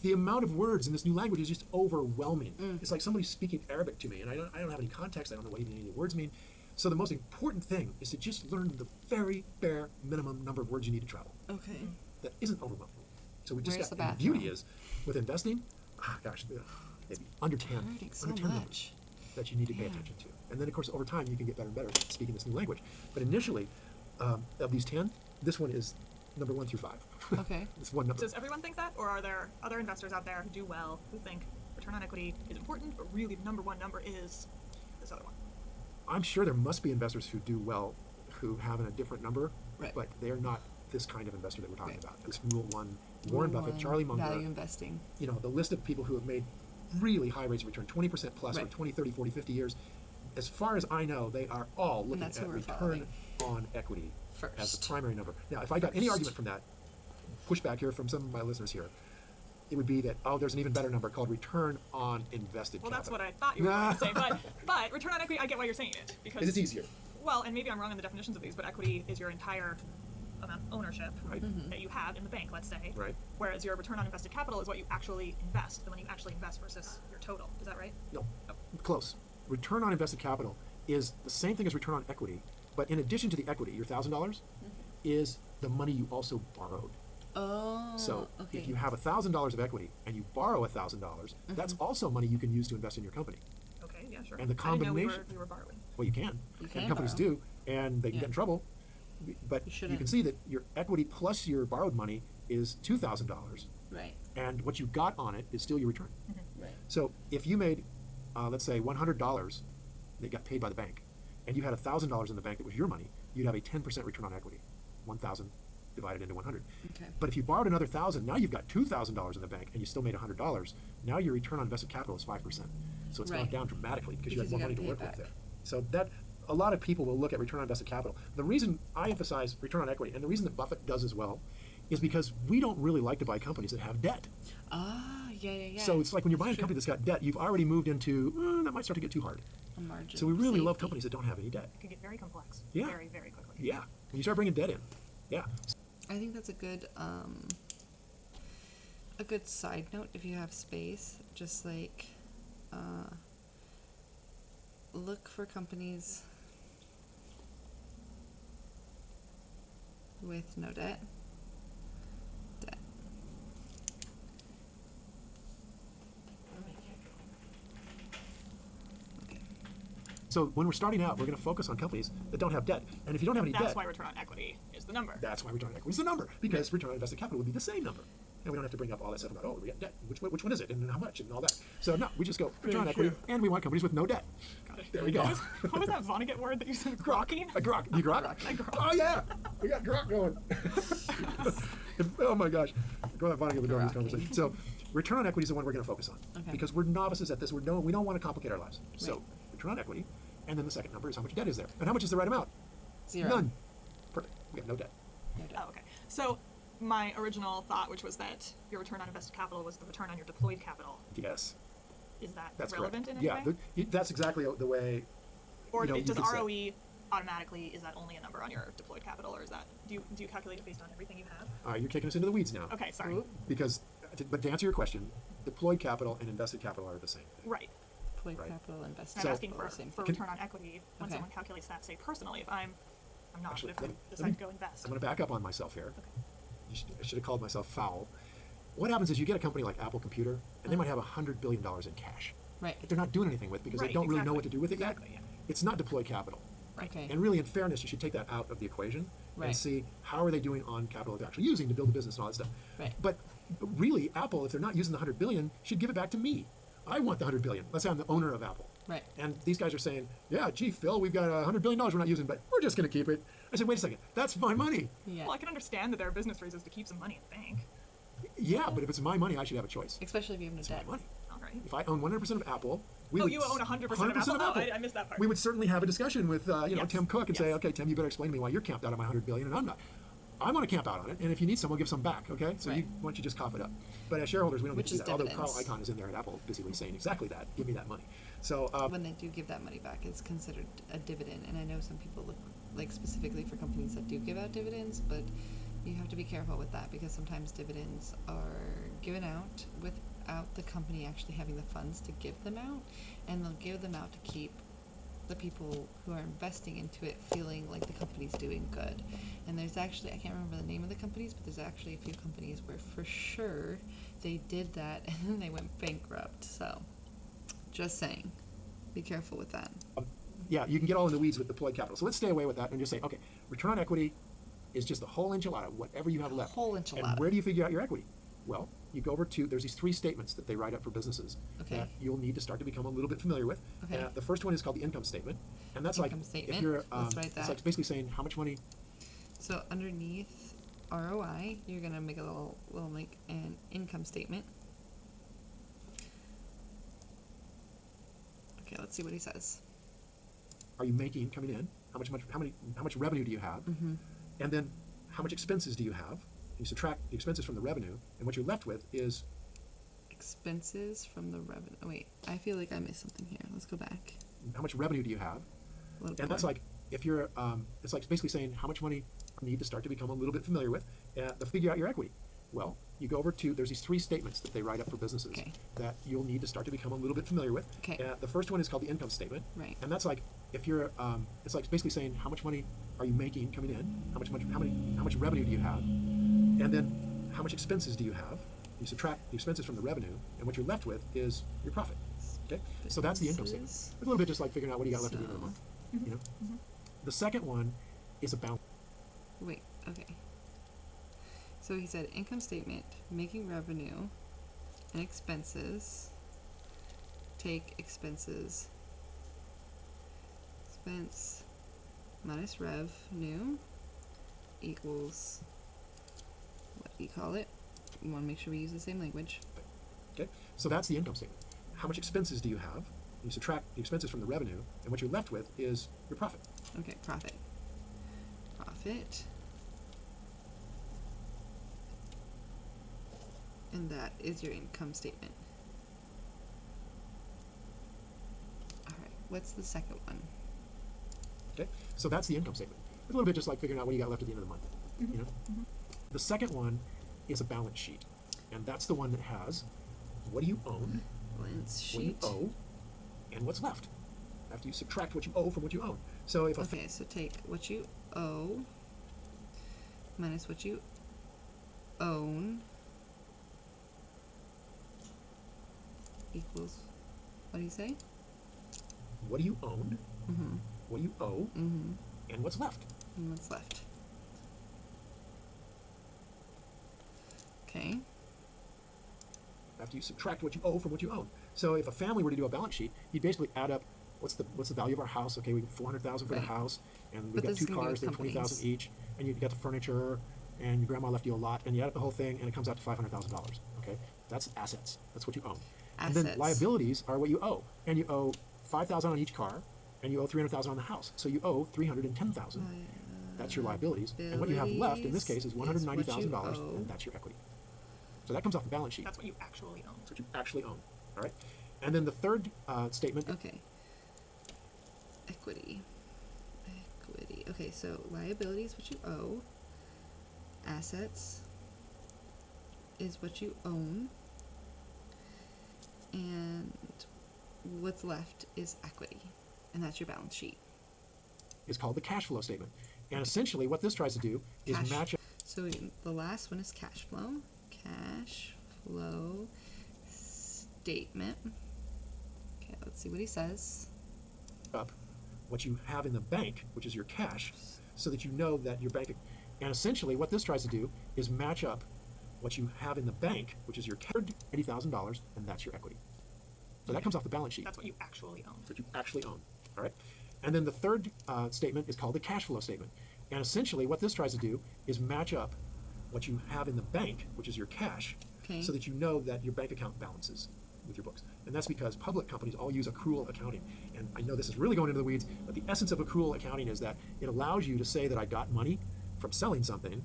the amount of words in this new language is just overwhelming. It's like somebody speaking Arabic to me, and I don't have any context, I don't know what even any of the words mean. So the most important thing is to just learn the very bare minimum number of words you need to travel. Okay. That isn't overwhelming. So we just Where's got, the and the beauty bathroom? is, with investing, maybe under 10, Hurting so under 10 numbers much. that you need to pay Yeah. attention to. And then, of course, over time, you can get better and better at speaking this new language. But initially, of these 10, this one is number 1 through 5. Okay. It's one number. Does everyone think that, or are there other investors out there who do well, who think return on equity is important, but really the number one number is this other one? I'm sure there must be investors who do well, who have a different number, Right. but they're not this kind of investor that we're talking Right. about. This Rule 1, Warren Rule Buffett, one, Charlie Munger, Value investing. you know, the list of people who have made really high rates of return, 20% plus for Right. 20, 30, 40, 50 years. As far as I know, they are all looking that's at who we're return following. on equity as the First. primary number. Now, if I got any First. argument from that, pushback here from some of my listeners here, it would be that, oh, there's an even better number called return on invested Well, that's capital. what I thought you were going to say, but return on equity, I get why you're saying it, because It's easier, well, and maybe I'm wrong in the definitions of these, but equity is your entire amount of ownership right? that you have in the bank, let's say. Right. Whereas your return on invested capital is what you actually invest, the money you actually invest versus your total. Is that right? No, close. Return on invested capital is the same thing as return on equity, but in addition to the equity, your $1,000 is the money you also borrowed. Oh. So okay. if you have $1,000 of equity and you borrow $1,000, that's also money you can use to invest in your company. Okay, yeah, sure. And the I didn't know combination- we were borrowing. Well, you can. You can And companies borrow. do, and they can Yeah. get in trouble. But You you shouldn't. can see that your equity plus your borrowed money is $2,000, Right. and what you got on it is still your return. Right. So if you made, let's say, $100 that got paid by the bank, and you had $1,000 in the bank that was your money, you'd have a 10% return on equity, 1,000 divided into 100. Okay. But if you borrowed another 1,000, now you've got $2,000 in the bank, and you still made $100. Now your return on invested capital is 5%. So it's gone Right. down dramatically because you have Because more you money to gotta work pay with it there. So that a lot of people will look at return on invested capital. The reason I emphasize return on equity, and the reason that Buffett does as well, is because we don't really like to buy companies that have debt. Ah, yeah. So it's like when you're buying a True. company that's got debt, you've already moved into, that might start to get too hard. A margin. So we really love safety. companies that don't have any debt. It can get very complex. Yeah. Very, very quickly. Yeah. When you start bringing debt in, Yeah. I think that's a good side note if you have space. Just like look for companies with no debt. So when we're starting out, we're going to focus on companies that don't have debt. And if you don't have any That's debt, why return on equity is the number. that's why return on equity is the number, because return on invested capital would be the same number. And we don't have to bring up all that stuff about, oh, we got debt, which one is it, and how much, and all that. So no, we just go return on equity, and we want companies with no debt. Got it. There we go. What was that Vonnegut word that you said? Grokking? A grok. You grok? A grok. Oh yeah, we got grok going. Oh my gosh, go ahead, Vonnegut, we're doing this conversation. So return on equity is the one we're going to focus on, Okay. because we're novices at this. We don't want to complicate our lives. So Right. return on equity, and then the second number is how much debt is there, and how much is the right amount? 0. None. Perfect. We have no debt. No debt. Oh, okay. So my original thought, which was that your return on invested capital was the return on your deployed capital. Yes, Is that that's relevant correct. in any way? Yeah, that's exactly the way. Or you does could say. ROE automatically, is that only a number on your deployed capital, or is that, do you calculate it based on everything you have? All right, you're taking us into the weeds now. Okay, sorry. Oop. Because, but to answer your question, deployed capital and invested capital are the same thing. Right. Deployed Right. capital invested. I'm So, asking same for thing. return on equity when Okay. someone calculates that, say personally, if I'm not, Actually, but if I let decide me- to go invest. I'm going to back up on myself here. Okay. I should have called myself foul. What happens is you get a company like Apple Computer, and they might have $100 billion in cash Right. that they're not doing anything with because they Right, don't really know exactly. what to do with it Exactly, yet. yeah. It's not deployed capital. Okay. And really, in fairness, you should take that out of the equation Right. and see how are they doing on capital they're actually using to build the business and all that stuff. Right. But really, Apple, if they're not using the $100 billion, should give it back to me. I want the $100 billion. Let's say I'm the owner of Apple. Right. And these guys are saying, yeah, gee, Phil, we've got $100 billion we're not using, but we're just going to keep it. I said, wait a second, that's my money. Yeah. Well, I can understand that there are business reasons to keep some money in the bank. Yeah, but if it's my money, I should have a choice. Especially if you have no It's debt. my money. All right. If I own 100% of Apple, we Oh, would you own 100% of Apple? Oh, I missed that part. We would certainly have a discussion with Yes. Tim Cook and say, Yes. okay, Tim, you better explain to me why you're camped out on my $100 billion and I'm not. I want to camp out on it, and if you need some, we'll give some back. Okay, so Right. why don't you just cough it up? But as shareholders, we don't Which get to do is that. Although dividends. Carl Icahn is in there at Apple, busily saying exactly that. Give me that money. So When they do give that money back, it's considered a dividend. And I know some people look like specifically for companies that do give out dividends, but you have to be careful with that because sometimes dividends are given out without the company actually having the funds to give them out, and they'll give them out to keep the people who are investing into it feeling like the company's doing good. And there's actually, I can't remember the name of the companies, but there's actually a few companies where for sure they did that and then they went bankrupt. So just saying, be careful with that. yeah, you can get all in the weeds with deployed capital. So let's stay away with that and just say, okay, return on equity is just the whole enchilada, whatever you have left. Whole And enchilada. where do you figure out your equity? Well, you go over to, there's these 3 statements that they write up for businesses Okay. that you'll need to start to become a little bit familiar with. Okay. The first one is called the income statement. And that's Income like, statement. if you're, Let's write it's that. like basically saying how much money, So underneath ROI, you're gonna make a little like an income statement. Okay, let's see what he says. are you making coming in? How much revenue do you have? Mm-hmm. And then how much expenses do you have? You subtract the expenses from the revenue, and what you're left with is Expenses from the revenue. Oh, wait, I feel like I missed something here. Let's go back. how much revenue do you have? A little And that's more. like, if you're, it's like basically saying how much money you need to start to become a little bit familiar with to figure out your equity. Well, you go over to, there's these 3 statements that they write up for businesses Okay. that you'll need to start to become a little bit familiar with. Okay. The first one is called the income statement. Right. And that's like, if you're, it's like basically saying how much money are you making coming in? How much revenue do you have? And then how much expenses do you have? You subtract the expenses from the revenue, and what you're left with is your profit. Okay, so that's the income statement. Expenses. It's a little bit just like figuring out what do you got left at the end of the month. You know, the second one is a balance. Wait, okay. So he said income statement, making revenue, and expenses. Take expenses. Expense minus revenue equals what do you call it? We want to make sure we use the same language. Okay, so that's the income statement. How much expenses do you have? You subtract the expenses from the revenue, and what you're left with is your profit. Okay, profit. Profit. And that is your income statement. Alright, what's the second one? Okay, so that's the income statement. It's a little bit just like figuring out what do you got left at the end of the month. You know? The second one is a balance sheet, and that's the one that has what do you own, Balance what do you sheet. owe, and what's left after you subtract what you owe from what you own. So if a Okay, so take what you owe minus what you own equals, what do you say? what do you own, Mm-hmm. what do you owe, Mm-hmm. and what's left. And what's left? Okay. After you subtract what you owe from what you own. So if a family were to do a balance sheet, you'd basically add up what's the value of our house. Okay, we get $400,000 for the Right. house, and we've But got this two is gonna be cars, with they're $20,000 companies. each, and you got the furniture, and your grandma left you a lot, and you add up the whole thing, and it comes out to $500,000. Okay, that's assets. That's what you own. And then Assets. liabilities are what you owe, and you owe $5,000 on each car, and you owe $300,000 on the house. So you owe $310,000. That's your liabilities, and what you have left in this case is $190,000, owe. and that's your equity. So that comes off the balance sheet. That's what you actually own. That's what you actually own. All right. And then the third statement. Okay. Equity. Equity. Okay, so liabilities, what you owe. Assets is what you own. And what's left is equity. And that's your balance sheet. Is called the cash flow statement. And essentially what this tries to do is Cash. match up So the last one is cash flow. Cash flow statement. Okay, let's see what he says. what you have in the bank, which is your cash, so that you know that your bank. And essentially what this tries to do is match up what you have in the bank, which is your $80,000, and that's your equity. So that comes off the balance sheet. That's what you actually own. That's what you actually own. All right. And then the third statement is called the cash flow statement. And essentially what this tries to do is match up what you have in the bank, which is your cash, Okay. so that you know that your bank account balances with your books. And that's because public companies all use accrual accounting. And I know this is really going into the weeds, but the essence of accrual accounting is that it allows you to say that I got money from selling something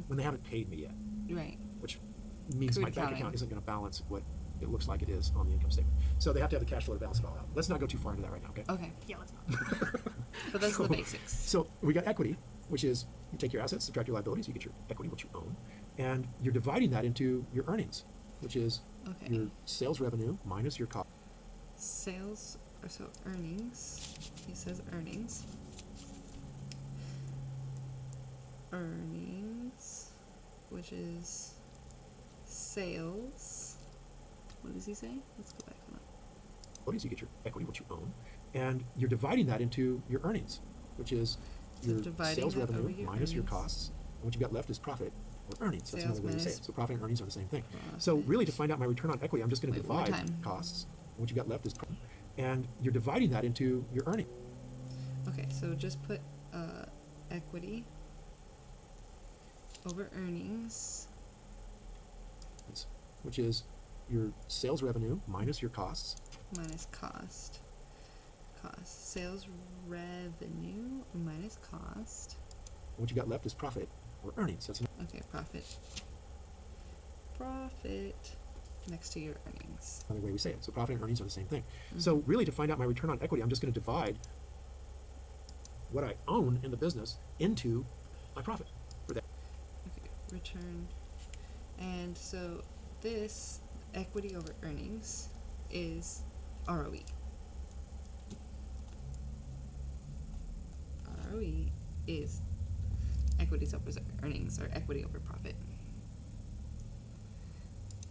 when they haven't paid me yet, Right. which means Accrued my bank accounting. account isn't going to balance what it looks like it is on the income statement. So they have to have the cash flow to balance it all out. Let's not go too far into that right now, okay? Okay. Yeah, let's not. But those are the basics. So we got equity, which is you take your assets, subtract your liabilities, you get your equity, what you own, and you're dividing that into your earnings, which is Okay. your sales revenue minus your cost. Sales, or so earnings. He says earnings. Earnings, which is sales. What does he say? Let's go back on that. Liabilities, you get your equity, what you own, and you're dividing that into your earnings, which is So your dividing sales that revenue over your minus your earnings. costs, and what you've got left is profit or earnings. That's Sales another way to say minus it. So profit and earnings are the same thing. So profit. really, to find out my return on equity, I'm just going to Wait, one more divide time. costs, and what you've got left is profit, and you're dividing that into your earnings. Okay, so just put equity over earnings. Which is your sales revenue minus your costs, Minus cost. Cost. Sales revenue minus cost. and what you got left is profit or earnings. That's Okay, profit. Profit next to your earnings. another way we say it. So profit and earnings are the same thing. So really, to find out my return on equity, I'm just going to divide what I own in the business into my profit for that. Okay, return. And so this equity over earnings is ROE. ROE is equities over earnings or equity over profit.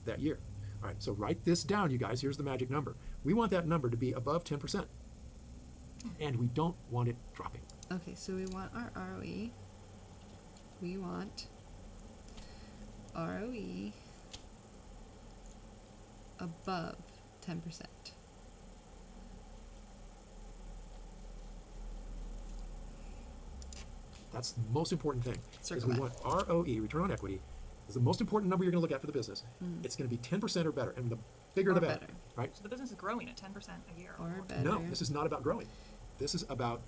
that year. All right, so write this down, you guys. Here's the magic number. We want that number to be above 10%, and we don't want it dropping. Okay, so we want our ROE. We want ROE above 10%. That's the most important thing. Circle is we that. want ROE, return on equity, is the most important number you're going to look at for the business. It's going to be 10% or better, and the bigger Or the better. better. Right? So the business is growing at 10% a year. Or better. No, this is not about growing. This is about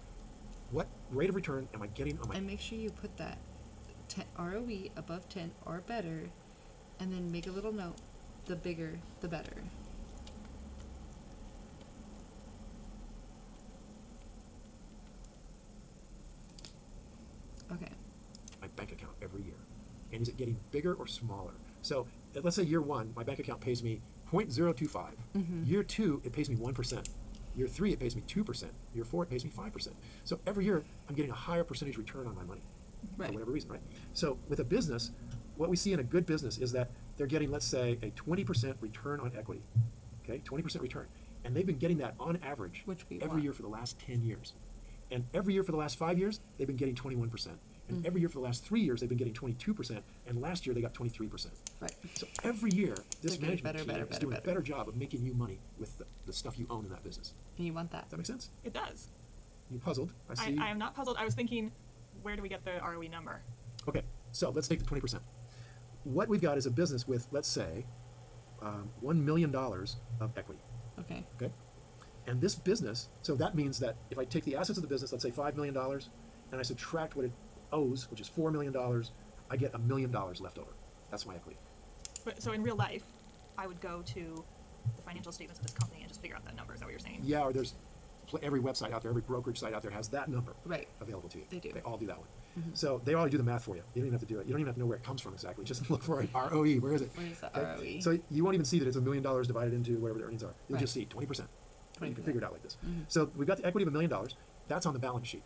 what rate of return am I getting on my. And make sure you put that ROE above 10 or better, and then make a little note, the bigger, the better. Okay. my bank account every year. is it getting bigger or smaller? So let's say year 1, my bank account pays me 0.025. Year 2, it pays me 1%. Year 3, it pays me 2%. Year 4, it pays me 5%. So every year, I'm getting a higher percentage return on my money for whatever reason, right? So with a business, what we see in a good business is that they're getting, let's say, a 20% return on equity. Okay, 20% return. And they've been getting that on average every year for the last 10 years. And every year for the last 5 years, they've been getting 21%. And every year for the last 3 years, they've been getting 22%. And last year, they got 23%. Right. So every year, this They're getting management team is doing a better job of making you money with the stuff you own in that business. And you want that. Does that make sense? It does. You puzzled? I see. I am not puzzled. I was thinking, where do we get the ROE number? Okay, so let's take the 20%. What we've got is a business with, let's say, $1 million of equity. Okay. Okay? And this business, so that means that if I take the assets of the business, let's say $5 million, and I subtract what it owes, which is $4 million, I get $1 million left over. That's my equity. But so in real life, I would go to the financial statements of this company and just figure out that number. Is that what you're saying? Yeah, or there's every website out there, every brokerage site out there has that number available to you. They do. They all do that one. So they already do the math for you. You don't even have to do it. You don't even have to know where it comes from exactly. Just look for an ROE. Where is it? Where is the Okay? ROE? So you won't even see that it's $1 million divided into whatever the earnings are. You'll just see 20%. You can figure it out like this. So we've got the equity of $1 million. That's on the balance sheet.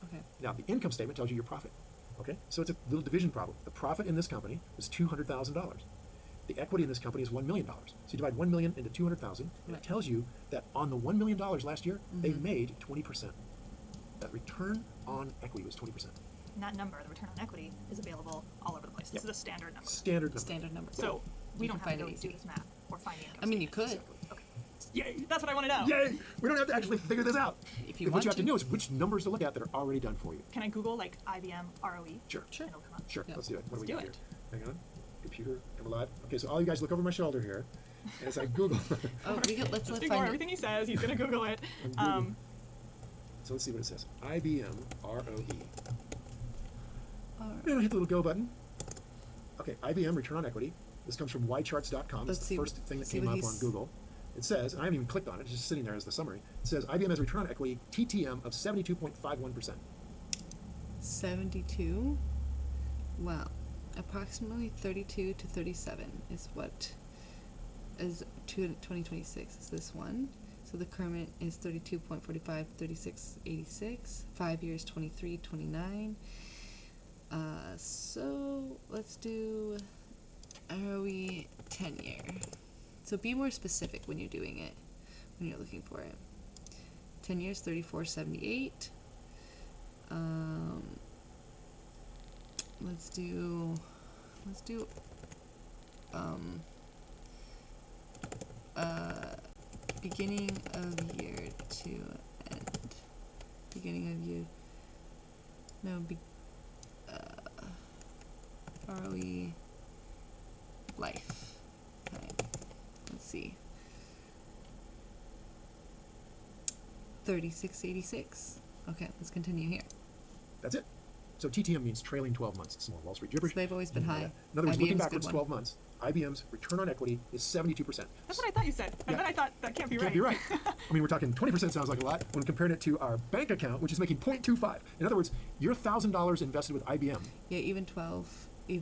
Okay. Now the income statement tells you your profit. Okay, so it's a little division problem. The profit in this company is $200,000. The equity in this company is $1 million. So you divide $1 million into $200,000, and it tells you that on the $1 million last year, they made 20%. That return on equity was 20%. And that number, the return on equity, is available all over the place. This is a standard number. Standard number. So we don't have to find go it do easy. this math or find the income I mean, you statement. could. Okay. Yay! That's what I want to know. Yay! We don't have to actually figure this out. If you what want you have to to. know is which numbers to look at that are already done for you. Can I Google like IBM ROE? Sure. Sure. And it'll come up. Sure. Yeah. Let's do it. What Let's do we do got here? Hang on. Computer, I'm alive. Okay, so all you guys look over my shoulder here as I Google. Oh, let's Let's find ignore it. everything he says. He's gonna Google it. So let's see what it says. IBM ROE. Alright. And I hit the little go button. Okay, IBM return on equity. This comes from ycharts.com. Let's It's see the first thing that see came what up on he's- Google. It says, and I haven't even clicked on it, it's just sitting there as the summary. It says IBM has return on equity TTM of 72.51%. 72. Wow. Approximately 32 to 37 is what is 2026 is this one. So the current is 32.45, 36.86. 5 years 23.29. So let's do ROE 10 year. So be more specific when you're doing it, when you're looking for it. 10 years 34.78. Let's do beginning of year to end. Beginning of year. No, ROE life time. Let's see. 36.86. Okay, let's continue here. That's it. So TTM means trailing 12 months. It's more Wall Street gibberish. So they've always been You know high. that. In other words, looking IBM's backwards good 12 months, IBM's return on equity is 72%. That's what I thought you said. And Yeah. then I thought that can't be Can't right. be right. I mean, we're talking 20% sounds like a lot when comparing it to our bank account, which is making 0.25. In other words, your $1,000 invested with IBM. Yeah, even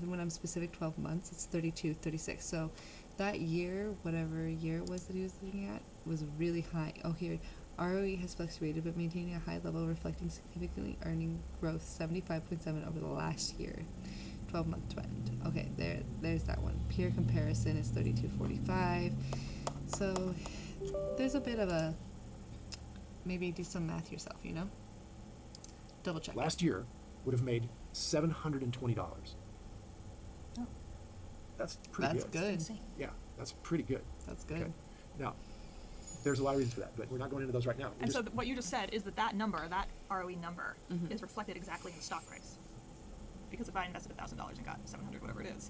when I'm specific 12 months, it's 32, 36. So that year, whatever year it was that he was looking at, was really high. Oh, here, ROE has fluctuated, but maintaining a high level, reflecting significantly earning growth, 75.7 over the last year, 12-month trend. Okay, there's that one. Peer comparison is 32.45. So there's a bit of a, maybe do some math yourself, you know? Double check. Last year would have made $720. Oh. That's pretty That's good. good. Insane. Yeah, that's pretty good. That's good. Okay. Now, there's a lot of reasons for that, but we're not going into those right now. And so what you just said is that number, that ROE number, is reflected exactly in the stock price. Because if I invested $1,000 and got 700, whatever it is,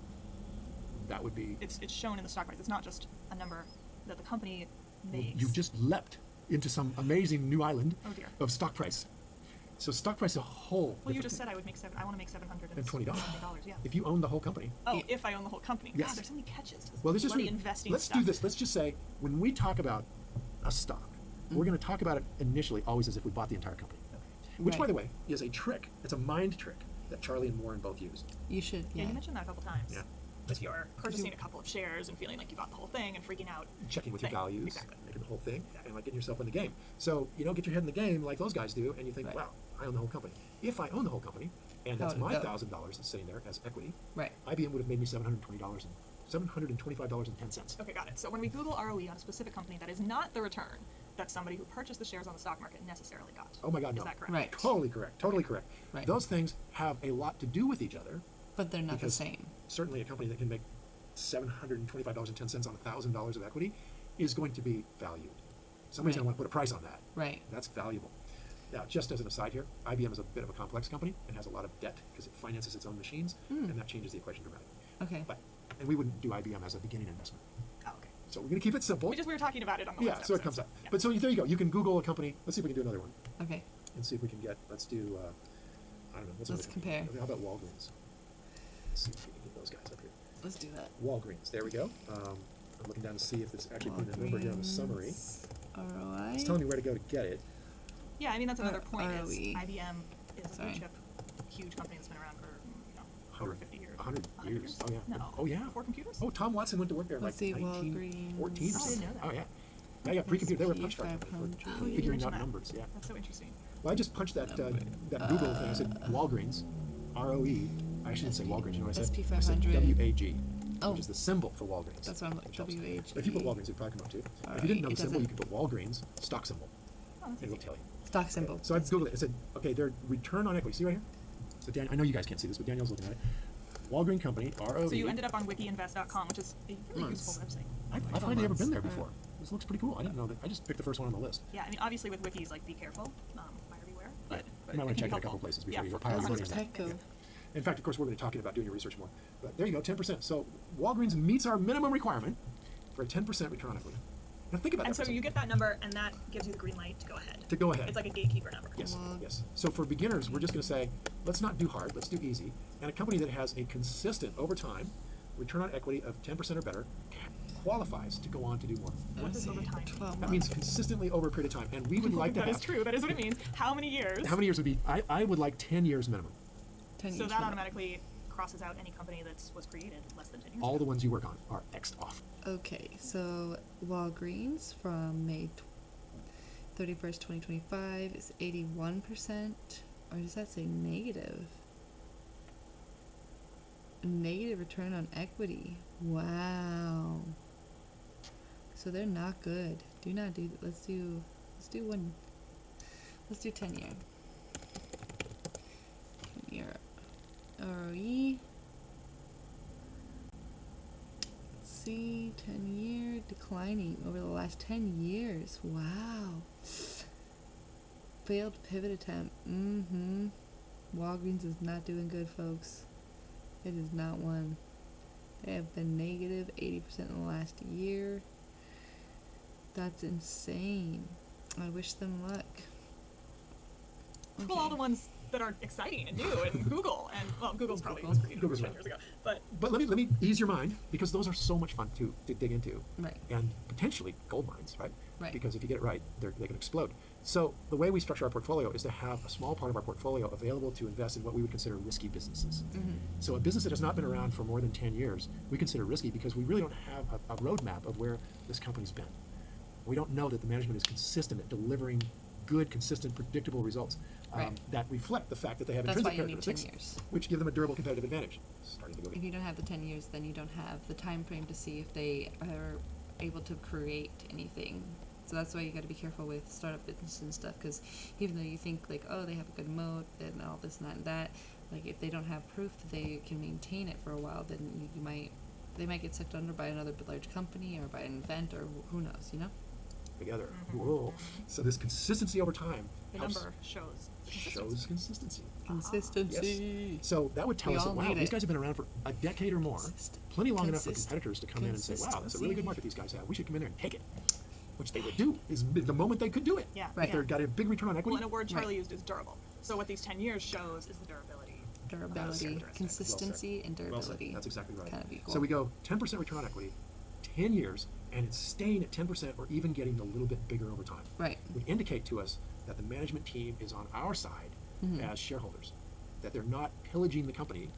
that would be. it's shown in the stock price. It's not just a number that the company makes. You've just leapt into some amazing new island Oh dear. of stock price. So stock price as a whole. Well, you just said I would make I want to make $720. Yeah. If you own the whole company. Oh, if I own the whole company. Yes. God, there's so many catches to this Well, this is bloody investing let's stuff. do this. Let's just say when we talk about a stock, we're going to talk about it initially always as if we bought the entire company. Which, Right. by the way, is a trick. It's a mind trick that Charlie and Warren both use. You should, Yeah, yeah. you mentioned that a couple times. Yeah. If you're purchasing a couple of shares and feeling like you bought the whole thing and freaking out. Checking with your Thing. values, Exactly. making the whole thing, Exactly. and like getting yourself in the game. So you don't get your head in the game like those guys do, and you think, Right. wow, I own the whole company. If I own the whole company, and that's How would my it go? $1,000 that's sitting there as equity, Right. IBM would have made me $725.10. Okay, got it. So when we Google ROE on a specific company, that is not the return that somebody who purchased the shares on the stock market necessarily got. Oh my God, no. Is that correct? Right. Totally correct. Totally correct. Right. Those things have a lot to do with each other. But they're not the Because same. certainly a company that can make $725.10 on $1,000 of equity is going to be valued. Somebody's going to Right. want to put a price on that. Right. That's valuable. Now, just as an aside here, IBM is a bit of a complex company and has a lot of debt because it finances its own machines, and that changes the equation dramatically. Okay. And we wouldn't do IBM as a beginning investment. Oh, okay. So we're going to keep it simple. We were talking about it on the Yeah, last so it episode, comes up. yeah. But so there you go. You can Google a company. Let's see if we can do another one Okay. and see if we can get. Let's do. I don't know. What's Let's another company? compare. How about Walgreens? Let's see if we can get those guys up here. Let's do that. Walgreens. There we go. I'm looking down to see if it's actually putting a number here on the summary. ROI. It's telling me where to go to get it. Yeah, I mean, that's another point. Is ROE. IBM is a blue Sorry. chip, huge company that's been around for over 50 years. 100 years. Oh, yeah. No. Oh, yeah. Before computers? Oh, Tom Watson went to work there in like Let's see, 1914 or Walgreens. Oh, I didn't something. know that. Oh, yeah. Yeah, pre-computer. They were a punch card 500. company for Oh, you didn't figuring mention out that. numbers. Yeah. That's so interesting. Well, I just punched that Google thing. I said Walgreens, ROE. I shouldn't say Walgreens. You know what I said? SP I said 500. WAG, Oh. which is the symbol for Walgreens. That's what I'm like. which helps. WH. But if you put Walgreens, it'd probably come up too. If you didn't know the It symbol, you doesn't. could put Walgreens stock symbol, Oh, that's and it'll easy. tell you. Stock symbol. So I Googled it. I said, okay, their return on equity. See right here? So Dan, I know you guys can't see this, but Danielle's looking at it. Walgreen Company, ROE. So you ended up on wikiinvest.com, which is a really useful website. I've hardly ever been there before. This looks pretty cool. I didn't know that. I just picked the first one on the list. Yeah, I mean, obviously with wikis, like, be careful, buyer beware. But You might want it to check can it a be couple helpful. places before Yeah, you for- pile your money on that. 100%. Petco. In fact, of course, we're going to be talking about doing your research more. But there you go, 10%. So Walgreens meets our minimum requirement for a 10% return on equity. Now think about And that. for so a you second. get that number, and that gives you the green light to go ahead. To go ahead. It's like a gatekeeper number. Yes, Well- yes. So for beginners, we're just going to say, let's not do hard, let's do easy. And a company that has a consistent, over time, return on equity of 10% or better qualifies to go on to do more. What does over time mean? 12 That means months. consistently over a period of time. And we would like to That have. is true. That is what it means. How many years? How many years would be? I would like 10 years minimum. 10 So years that from now. automatically crosses out any company that was created less than 10 years All ago. the ones you work on are X'd off. Okay, so Walgreens from May 31st, 2025 is 81%. Or does that say negative? Negative return on equity. Wow. So they're not good. Do not do that. Let's do 10 year. 10 year ROE. See, 10 year declining over the last 10 years. Wow. Failed pivot attempt. Walgreens is not doing good, folks. It is not one. They have been negative 80% in the last year. That's insane. I wish them luck. Well, all the ones that are exciting and new, and Google, and well, Google's probably was created Google's 10 right. years ago. But But let me ease your mind, because those are so much fun to dig into. Right. And potentially gold mines, right? Right. Because if you get it right, they can explode. So the way we structure our portfolio is to have a small part of our portfolio available to invest in what we would consider risky businesses. So a business that has not been around for more than 10 years, we consider risky because we really don't have a roadmap of where this company's been. We don't know that the management is consistent at delivering good, consistent, predictable results Right. that reflect the fact that they have That's intrinsic why you need 10 characteristics, years. which give them a durable competitive advantage. Starting to go. If you don't have the 10 years, then you don't have the time frame to see if they are able to create anything. So that's why you got to be careful with startup business and stuff, because even though you think like, oh, they have a good moat and all this and that and that, like if they don't have proof that they can maintain it for a while, then they might get sucked under by another large company or by an event or who knows, you know? Together. Whoa. So this consistency over time the helps- number shows. shows consistency. Consistency. So that would tell We us that, all wow, need these it. guys have been around for a decade or more, plenty long enough for Consist- competitors to come in and say, wow, that's a really good consistency. market these guys have. We should come in there and take it. Which they would do is the moment they could do it. Yeah. Right. If they've got a big return on Well, equity. and a word Right. Charlie used is durable. So what these 10 years shows is the durability. Durability, interesting. consistency, and Well said. durability. That's exactly right. Kind of equal. So we go 10% return on equity, 10 years, and it's staying at 10% or even getting a little bit bigger over time. Right. Would indicate to us that the management team is on our side as shareholders. that they're not pillaging the company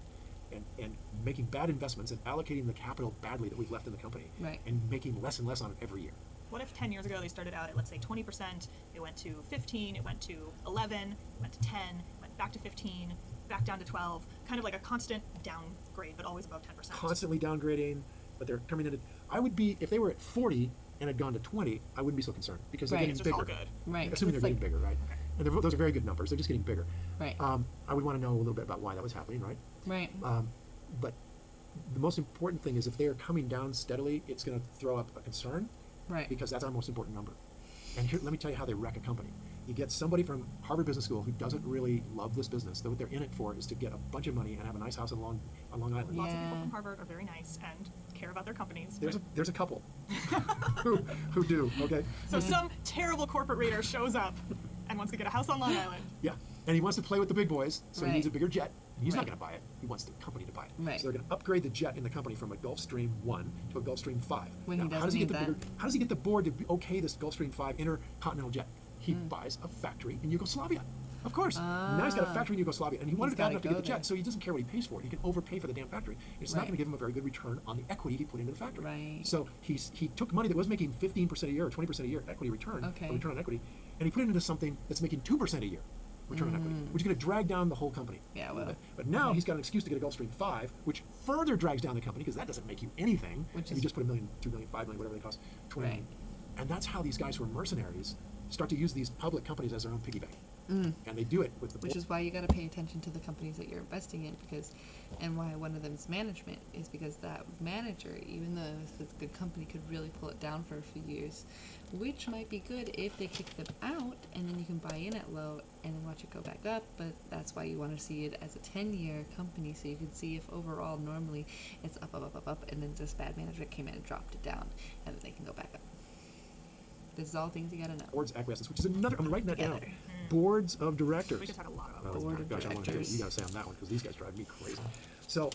and making bad investments and allocating the capital badly that we've left in the company, Right. and making less and less on it every year. What if 10 years ago they started out at, let's say, 20%, it went to 15, it went to 11, it went to 10, went back to 15, back down to 12, kind of like a constant downgrade, but always above 10%. Constantly downgrading, but they're coming in. I would be, if they were at 40 and had gone to 20, I wouldn't be so concerned because they're Right. getting It's just all bigger. good. Right. Assuming It's they're getting bigger, right? Okay. And those are very good numbers. They're just getting bigger. Right. I would want to know a little bit about why that was happening, right? Right. But the most important thing is if they are coming down steadily, it's going to throw up a concern, Right. because that's our most important number. And here, let me tell you how they wreck a company. You get somebody from Harvard Business School who doesn't really love this business. What they're in it for is to get a bunch of money and have a nice house on Long Island. Lots of people Yeah. from Harvard are very nice and care about their companies. There's a couple who do, okay? So some terrible corporate raider shows up and wants to get a house on Long Island. Yeah, and he wants to play with the big boys, so he needs a Right. bigger jet. He's not Right. going to buy it. He wants the company to buy it. Right. So they're going to upgrade the jet in the company from a Gulfstream 1 to a Gulfstream 5. When he Now, how doesn't does he get need the that. bigger, how does he get the board to okay this Gulfstream 5 intercontinental jet? He buys a factory in Yugoslavia. Of course. Now he's got a factory in Yugoslavia, and he wanted He's bad gotta enough to go get the jet, there. so he doesn't care what he pays for it. He can overpay for the damn factory. It's not Right. going to give him a very good return on the equity he put into the factory. Right. So he took money that was making 15% a year or 20% a year equity return, Okay. or return on equity, and he put it into something that's making 2% a year return on equity, which is going to drag down the whole company. Yeah, well. But now he's got an excuse to get a Gulfstream 5, which further drags down the company because that doesn't make you anything. Which if you is- just put $1 million, $2 million, $5 million, whatever they cost, $20 million. And that's how these guys who are mercenaries start to use these public companies as their own piggy bank. And they do it with the Which is why you got to pay attention to the companies that you're investing in, and why one of them is management, is because that manager, even though it's a good company, could really pull it down for a few years, which might be good if they kick them out, and then you can buy in at low and then watch it go back up. But that's why you want to see it as a 10-year company, so you can see if overall normally it's up, and then this bad management came in and dropped it down, and then they can go back up. This is all things you got to know. board's acquiescence, which is another. I'm writing that down. Together. Boards of directors. We could talk a lot about Oh, Board of gosh, I want to hear what directors. you got to say on that one because these guys drive me crazy. So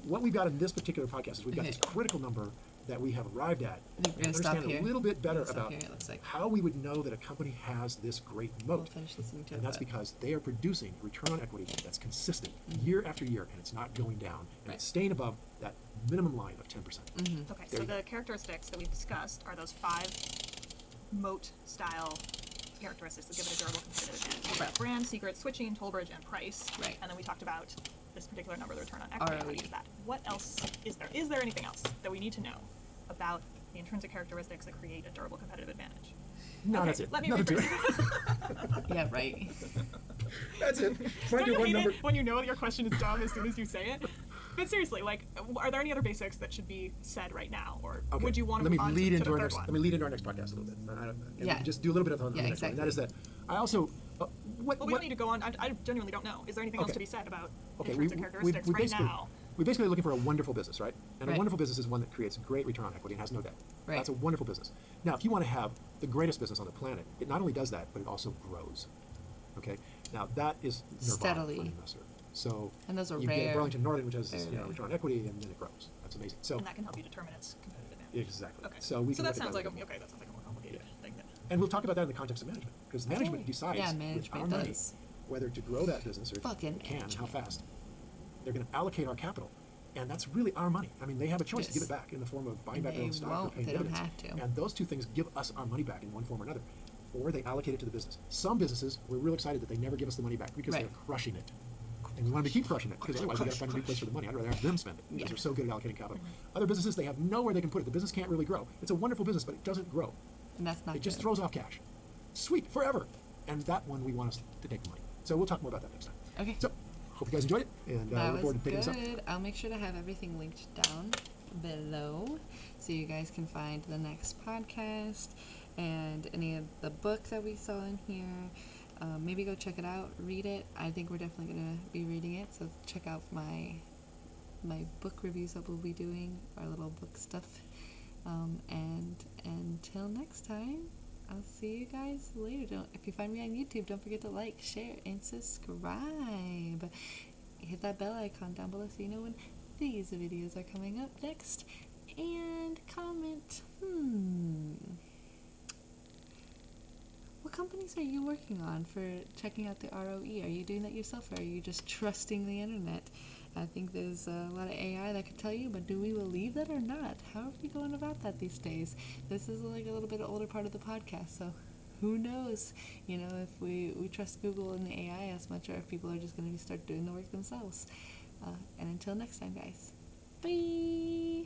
what we've got in this particular podcast is we've got this critical number that we have arrived at I think we're and gonna stop understand here. a little bit better Stop about here, it looks like. how we would know that a company has this great We'll moat. finish listening to And it, that's but- because they are producing a return on equity that's consistent year after year, and it's not going down, and Right. it's staying above that minimum line of 10%. Okay, There so you go. the characteristics that we've discussed are those 5 moat style characteristics that give it a durable competitive advantage. We've got Right. brand, secret, switching, toll bridge, and price. Right. And then we talked about this particular number, the return on equity, and how to ROE. use that. What else is there? Is there anything else that we need to know about the intrinsic characteristics that create a durable competitive advantage? No, Okay, that's it. let me Nothing to rephrase. it. Yeah, right. That's it. Don't Find you your one hate number. it when you know your question is dumb as soon as you say it? But seriously, like, are there any other basics that should be said right now, or Okay. would you want to let move me on lead to into the our third next. one? Let me lead into our next podcast a little bit. And Yeah. just do a little bit on the Yeah, next one. And that is exactly. that I also what Well, we don't need to go on. I genuinely don't know. Is there anything else Okay. to be said about okay, intrinsic characteristics right basically, now? we're basically looking for a wonderful business, right? And a Right. wonderful business is one that creates great return on equity and has no debt. Right. That's a wonderful business. Now, if you want to have the greatest business on the planet, it not only does that, but it also grows. Okay. Now that is nirvana for Steadily. an investor. So And those are you rare. get Burlington Northern, which has Very rare. return on equity, and then it grows. That's amazing. So And that can help you determine its competitive advantage. exactly. Okay. So we can that look at sounds like a little bit. that sounds like a more complicated thing. Then. And we'll talk about that in the context of management, because management Okay. decides Yeah, with management our money does. whether to grow that business or if Fucking it can, and how management. fast. They're going to allocate our capital, and that's really our money. I mean, they have a choice to give Yes. it back in the form of buying And back their own they stock or won't. paying They don't dividends. have to. And those two things give us our money back in one form or another, or they allocate it to the business. Some businesses, we're real excited that they never give us the money back because Right. they're crushing it. And we want them to keep crushing it, because otherwise we got to find a new place for the money. I'd rather have them spend it because Yeah. they're so good at allocating capital. Other businesses, they have nowhere they can put it. The business can't really grow. It's a wonderful business, but it doesn't grow. And that's not It just good. throws off cash. Sweet, forever. And that one, we want us to take the money. So we'll talk more about that next time. Okay. So, hope you guys enjoyed it, and That look was forward to picking this up. good. I'll make sure to have everything linked down below so you guys can find the next podcast and any of the book that we saw in here. Maybe go check it out, read it. I think we're definitely going to be reading it, so check out my book reviews that we'll be doing, our little book stuff. And until next time, I'll see you guys later. If you find me on YouTube, don't forget to like, share, and subscribe. Hit that bell icon down below so you know when these videos are coming up next. And comment, what companies are you working on for checking out the ROE? Are you doing that yourself, or are you just trusting the internet? I think there's a lot of AI that could tell you, but do we believe that or not? How are we going about that these days? This is like a little bit older part of the podcast, so who knows? You know, if we trust Google and the AI as much, or if people are just going to start doing the work themselves. And until next time, guys. Bye!